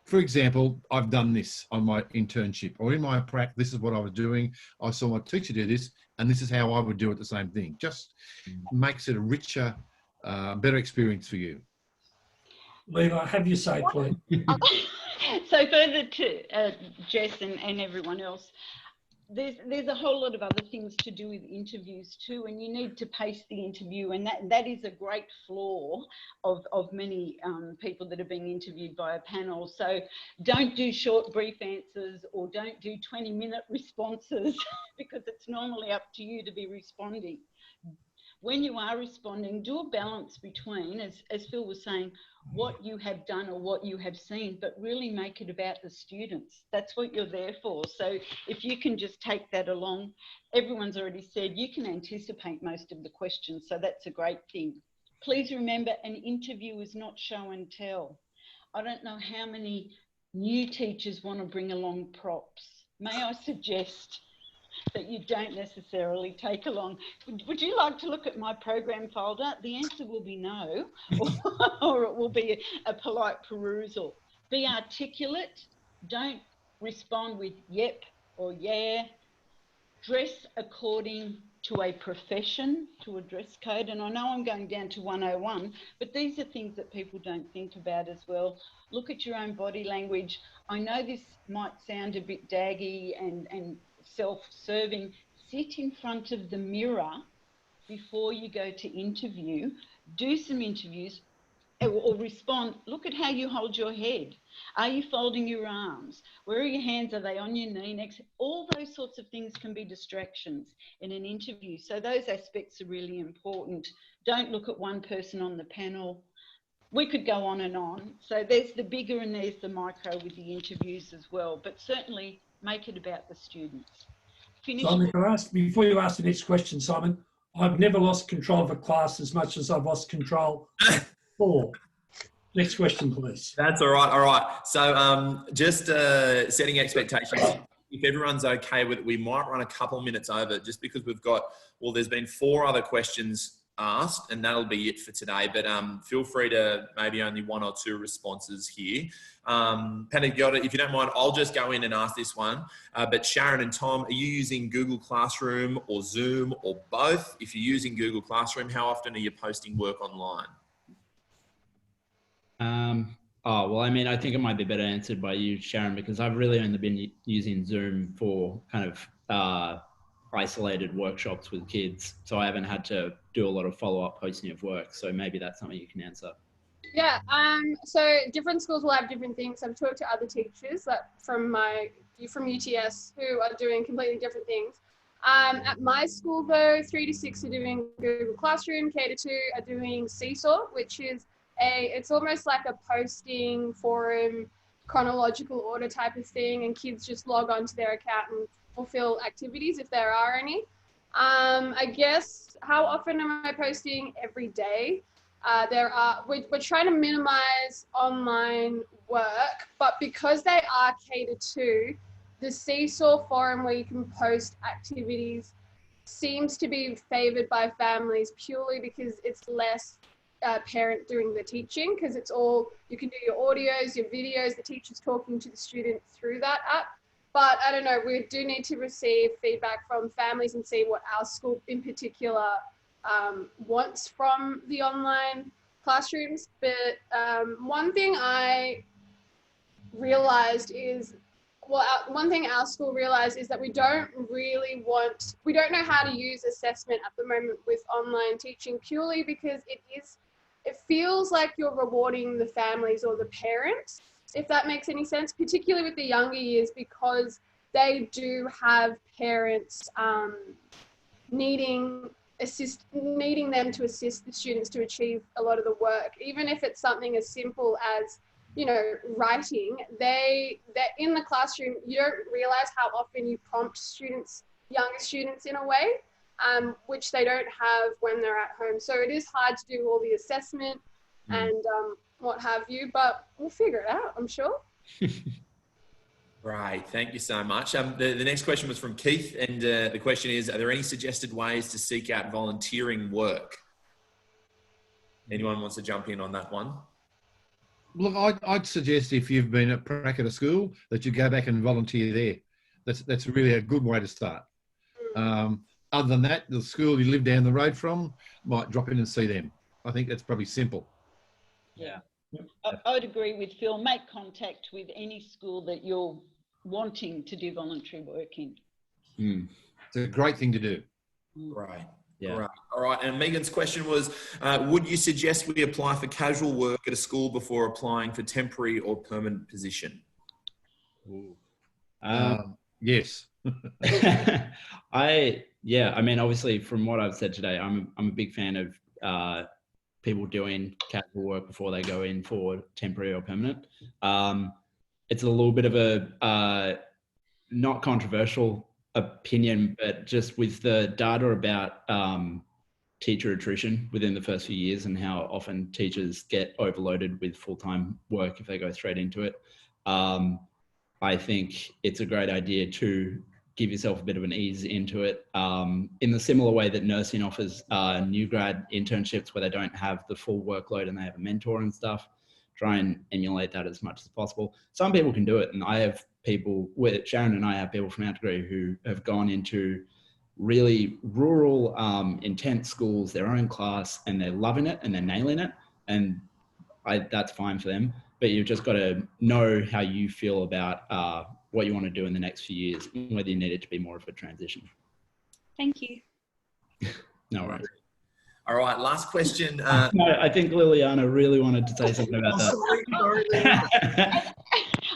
For example, I've done this on my internship, or in my practice, this is what I was doing. I saw my teacher do this, and this is how I would do it, the same thing. Just makes it a richer, better experience for you. Levi, have your say, please. So further to Jess and everyone else, there's a whole lot of other things to do with interviews too, and you need to pace the interview, and that is a great flaw of many people that are being interviewed by a panel. So don't do short brief answers, or don't do 20-minute responses because it's normally up to you to be responding. When you are responding, do a balance between, as Phil was saying, what you have done or what you have seen, but really make it about the students. That's what you're there for. So if you can just take that along, everyone's already said you can anticipate most of the questions, so that's a great thing. Please remember, an interview is not show and tell. I don't know how many new teachers want to bring along props. May I suggest that you don't necessarily take along? Would you like to look at my program folder? The answer will be no, or it will be a polite perusal. Be articulate. Don't respond with yep or yeah. Dress according to a profession, to a dress code. And I know I'm going down to 101, but these are things that people don't think about as well. Look at your own body language. I know this might sound a bit daggy and self-serving. Sit in front of the mirror before you go to interview. Do some interviews, or respond. Look at how you hold your head. Are you folding your arms? Where are your hands? Are they on your knee next? All those sorts of things can be distractions in an interview. So those aspects are really important. Don't look at one person on the panel. We could go on and on. So there's the bigger and there's the micro with the interviews as well. But certainly make it about the students. Simon, can I ask, before you ask the next question, Simon, I've never lost control of a class as much as I've lost control for. Next question, please. That's all right. All right. So just setting expectations. If everyone's okay with it, we might run a couple minutes over just because we've got, well, there's been 4 other questions asked, and that'll be it for today. But feel free to maybe only 1 or 2 responses here. Panagiotta, if you don't mind, I'll just go in and ask this one. But Sharon and Tom, are you using Google Classroom or Zoom or both? If you're using Google Classroom, how often are you posting work online? Oh, well, I mean, I think it might be better answered by you, Sharon, because I've really only been using Zoom for kind of isolated workshops with kids. So I haven't had to do a lot of follow-up posting of work. So maybe that's something you can answer. Yeah, so different schools will have different things. I've talked to other teachers that from UTS who are doing completely different things. At my school though, 3 to 6 are doing Google Classroom, K to 2 are doing Seesaw, which is it's almost like a posting forum, chronological order type of thing, and kids just log onto their account and fulfill activities if there are any. I guess, how often am I posting? Every day. We're trying to minimize online work, but because they are K to 2, the Seesaw forum where you can post activities seems to be favored by families purely because it's less parent doing the teaching, because it's all, you can do your audios, your videos, the teacher's talking to the student through that app. But I don't know, we do need to receive feedback from families and see what our school in particular wants from the online classrooms. But one thing I realized is, one thing our school realized is that we don't know how to use assessment at the moment with online teaching, purely because it feels like you're rewarding the families or the parents, if that makes any sense, particularly with the younger years, because they do have parents needing them to assist the students to achieve a lot of the work, even if it's something as simple as, you know, writing. That in the classroom, you don't realize how often you prompt younger students in a way, which they don't have when they're at home. So it is hard to do all the assessment and what have you, but we'll figure it out, I'm sure. Right, thank you so much. The next question was from Keith, and the question is, are there any suggested ways to seek out volunteering work? Anyone wants to jump in on that one? Look, I'd suggest if you've been at prac at a school that you go back and volunteer there. That's really a good way to start. Other than that, the school you live down the road from, might drop in and see them. I think that's probably simple. Yeah, I would agree with Phil. Make contact with any school that you're wanting to do voluntary work in. It's a great thing to do. Right. Yeah. Right. All right. And Megan's question was, would you suggest we apply for casual work at a school before applying for temporary or permanent position? Yes. I mean, obviously from what I've said today, I'm a big fan of people doing casual work before they go in for temporary or permanent. It's a little bit of a not controversial opinion, but just with the data about teacher attrition within the first few years and how often teachers get overloaded with full-time work if they go straight into it. I think it's a great idea to give yourself a bit of an ease into it in the similar way that nursing offers new grad internships where they don't have the full workload and they have a mentor and stuff. Try and emulate that as much as possible. Some people can do it, and I have people, Sharon and I have people from our degree who have gone into really rural, intense schools, their own class, and they're loving it and they're nailing it, and that's fine for them. But you've just got to know how you feel about what you want to do in the next few years, whether you need it to be more of a transition. Thank you. No worries. All right, last question. No, I think Liliana really wanted to say something about that.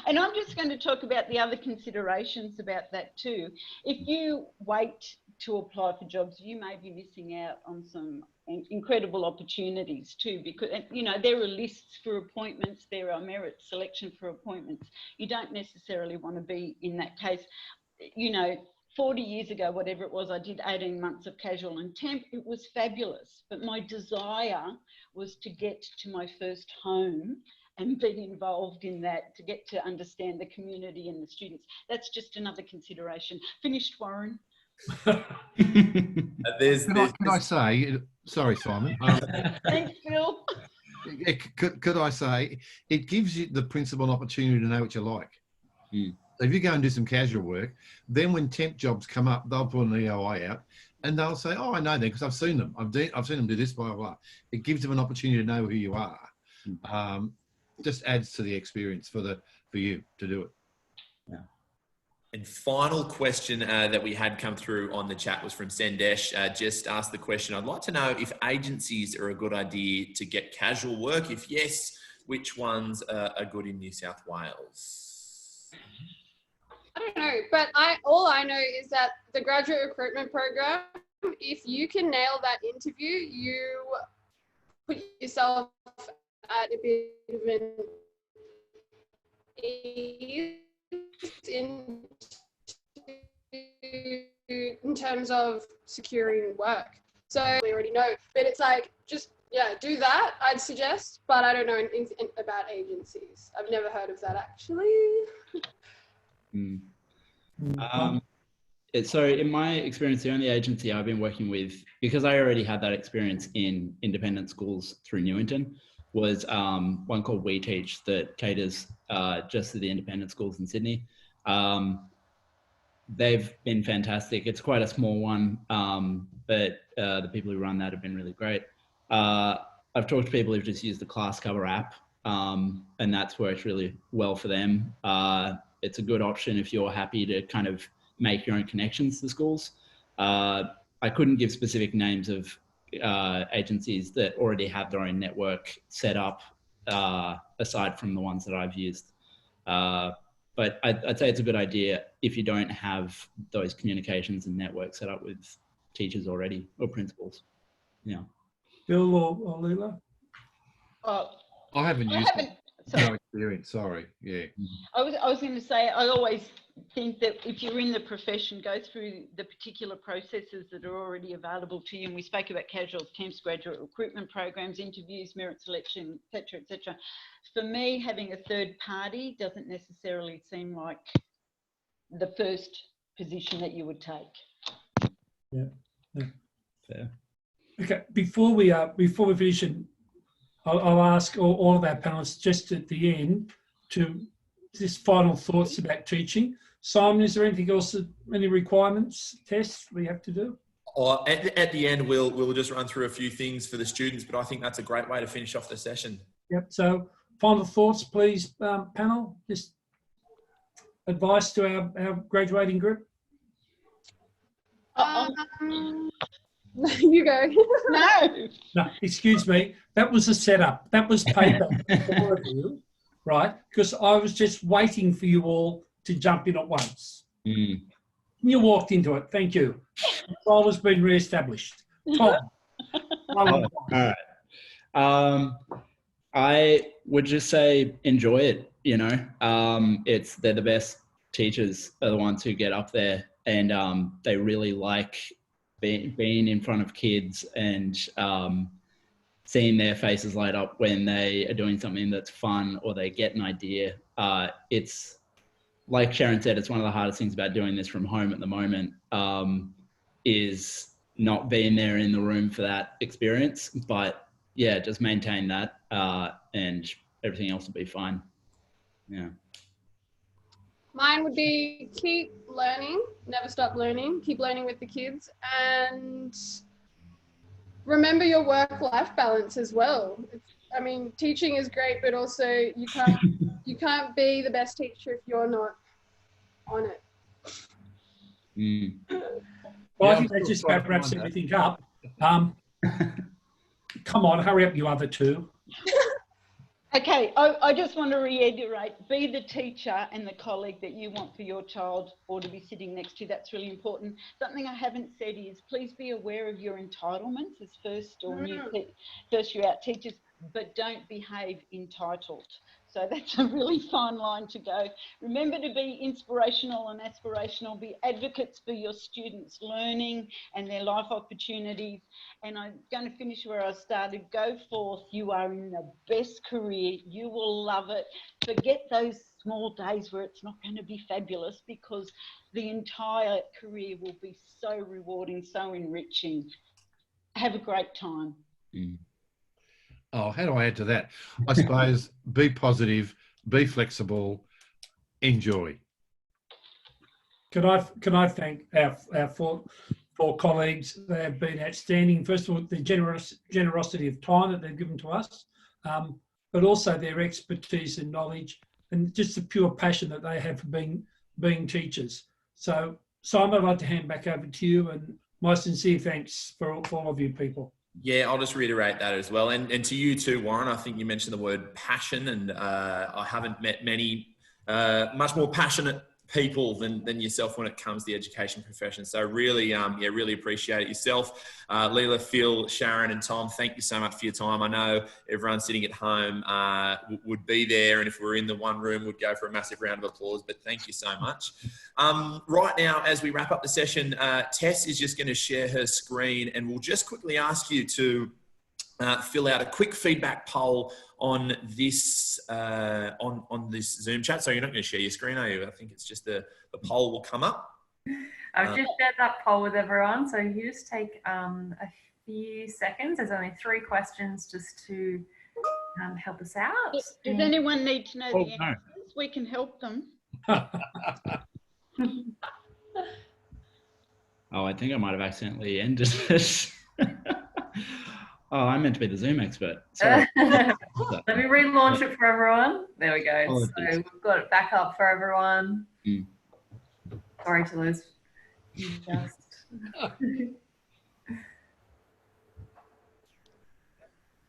And I'm just going to talk about the other considerations about that too. If you wait to apply for jobs, you may be missing out on some incredible opportunities too, because, you know, there are lists for appointments, there are merit selection for appointments. You don't necessarily want to be in that case. You know, 40 years ago, whatever it was, I did 18 months of casual and temp. It was fabulous, but my desire was to get to my first home and be involved in that, to get to understand the community and the students. That's just another consideration. Finished, Warren. Can I say, sorry, Simon. Thanks, Phil. Could I say, it gives you the principal opportunity to know what you like. So if you go and do some casual work, then when temp jobs come up, they'll put an EOI out and they'll say, oh, I know them because I've seen them. I've seen them do this, blah, blah, blah. It gives them an opportunity to know who you are. Just adds to the experience for you to do it. Yeah. And final question that we had come through on the chat was from Sendesh. Just asked the question, I'd like to know if agencies are a good idea to get casual work. If yes, which ones are good in New South Wales? I don't know, but all I know is that the graduate recruitment program, if you can nail that interview, you put yourself at a bit of an ease in terms of securing work. So we already know, but it's like, just, yeah, do that, I'd suggest, but I don't know anything about agencies. I've never heard of that actually. So in my experience, the only agency I've been working with, because I already had that experience in independent schools through Newington, was one called WeTeach that caters just to the independent schools in Sydney. They've been fantastic. It's quite a small one, but the people who run that have been really great. I've talked to people who've just used the ClassCover app, and that's worked really well for them. It's a good option if you're happy to kind of make your own connections to schools. I couldn't give specific names of agencies that already have their own network set up, aside from the ones that I've used. But I'd say it's a good idea if you don't have those communications and networks set up with teachers already or principals. Yeah. Bill or Leela? I haven't used it. No experience, sorry. Yeah. I was going to say, I always think that if you're in the profession, go through the particular processes that are already available to you. And we spoke about casual temps, graduate recruitment programs, interviews, merit selection, et cetera, et cetera. For me, having a third party doesn't necessarily seem like the first position that you would take. Yeah. Fair. Okay, before we finish, and I'll ask all of our panelists just at the end to just final thoughts about teaching. Simon, is there anything else, any requirements, tests we have to do? At the end, we'll just run through a few things for the students, but I think that's a great way to finish off the session. Yep, so final thoughts, please, panel, just advice to our graduating group. You go. No. No, excuse me. That was a setup. That was paper for all of you, right? Because I was just waiting for you all to jump in at once. Mm. You walked into it. Thank you. Control has been re-established. Tom. All right. I would just say enjoy it. You know, they're the best teachers are the ones who get up there, and they really like being in front of kids and seeing their faces light up when they are doing something that's fun or they get an idea. It's like Sharon said, it's one of the hardest things about doing this from home at the moment, is not being there in the room for that experience. But yeah, just maintain that and everything else will be fine. Yeah. Mine would be keep learning, never stop learning, keep learning with the kids, and remember your work-life balance as well. I mean, teaching is great, but also you can't be the best teacher if you're not on it. Mm. Well, I think that just about wraps everything up. Come on, hurry up, you other two. Okay, I just want to reiterate, be the teacher and the colleague that you want for your child or to be sitting next to. That's really important. Something I haven't said is please be aware of your entitlements as first year out teachers, but don't behave entitled. So that's a really fine line to go. Remember to be inspirational and aspirational, be advocates for your students' learning and their life opportunities. And I'm going to finish where I started. Go forth. You are in the best career. You will love it. Forget those small days where it's not going to be fabulous, because the entire career will be so rewarding, so enriching. Have a great time. Mm. Oh, how do I add to that? I suppose be positive, be flexible, enjoy. Can I thank our four colleagues? They have been outstanding. First of all, the generosity of time that they've given to us, but also their expertise and knowledge, and just the pure passion that they have for being teachers. So, Simon, I'd like to hand back over to you, and my sincere thanks for all of you people. Yeah, I'll just reiterate that as well. And to you too, Warren, I think you mentioned the word passion, and I haven't met many much more passionate people than yourself when it comes to the education profession. So really, really appreciate it yourself. Leela, Phil, Sharon and Tom, thank you so much for your time. I know everyone sitting at home would be there, and if we were in the one room, would go for a massive round of applause, but thank you so much. Right now, as we wrap up the session, Tess is just going to share her screen, and we'll just quickly ask you to fill out a quick feedback poll on this on this Zoom chat. So you're not going to share your screen, are you? I think it's just the poll will come up. I've just shared that poll with everyone. So you just take a few seconds. There's only 3 questions just to help us out. Does anyone need to know the answers? No. We can help them. Oh, I think I might have accidentally ended this. Oh, I'm meant to be the Zoom expert. Sorry. Let me relaunch it for everyone. There we go. Oh, so we've got it back up for everyone. Mm. Sorry to lose.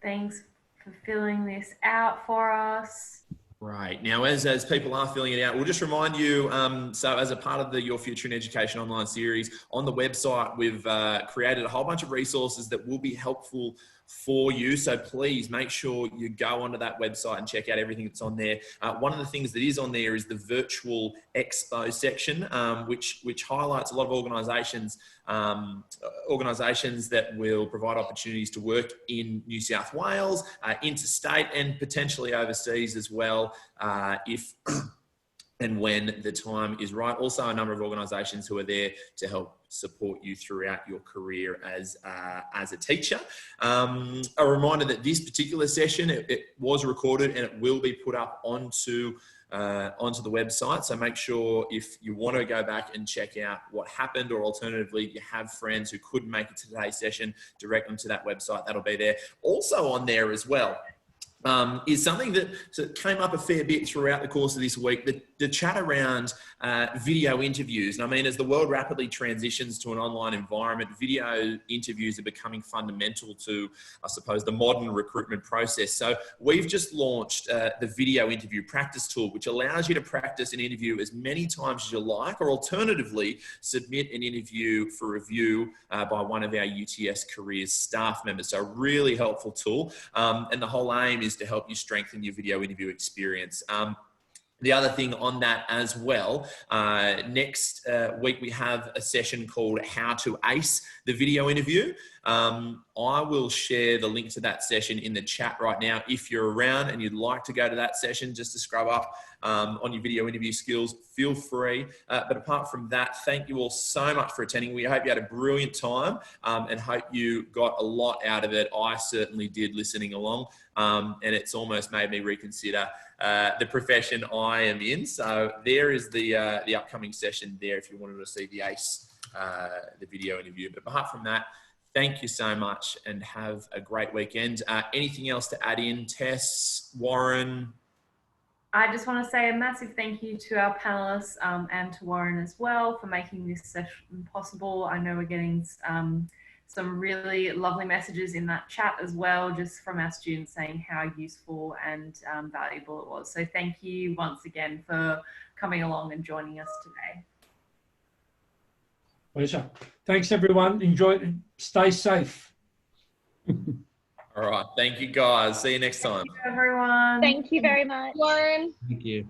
Thanks for filling this out for us. Right. Now, as people are filling it out, we'll just remind you, so as a part of the Your Future in Education online series, on the website, we've created a whole bunch of resources that will be helpful for you. So please make sure you go onto that website and check out everything that's on there. One of the things that is on there is the virtual expo section, which highlights a lot of organisations that will provide opportunities to work in New South Wales, interstate and potentially overseas as well, if and when the time is right. Also, a number of organisations who are there to help support you throughout your career as a teacher. A reminder that this particular session, it was recorded and it will be put up onto the website. So make sure if you want to go back and check out what happened, or alternatively, you have friends who couldn't make it to today's session, direct them to that website. That'll be there. Also on there as well, is something that came up a fair bit throughout the course of this week, the chat around video interviews. And I mean, as the world rapidly transitions to an online environment, video interviews are becoming fundamental to, I suppose, the modern recruitment process. So we've just launched the video interview practice tool, which allows you to practice an interview as many times as you like, or alternatively, submit an interview for review by one of our UTS Careers staff members. So a really helpful tool. And the whole aim is to help you strengthen your video interview experience. The other thing on that as well, next week we have a session called How to Ace the Video Interview. I will share the link to that session in the chat right now. If you're around and you'd like to go to that session just to scrub up on your video interview skills, feel free. But apart from that, thank you all so much for attending. We hope you had a brilliant time and hope you got a lot out of it. I certainly did, listening along, and it's almost made me reconsider the profession I am in. So there is the upcoming session there if you wanted to see the ACE, the video interview. But apart from that, thank you so much and have a great weekend. Anything else to add in, Tess, Warren? I just want to say a massive thank you to our panelists and to Warren as well for making this session possible. I know we're getting some really lovely messages in that chat as well, just from our students saying how useful and valuable it was. So thank you once again for coming along and joining us today. Pleasure. Thanks, everyone. Enjoy it. Stay safe. All right. Thank you, guys. See you next time. Thank you, everyone. Thank you very much. Lauren. Thank you.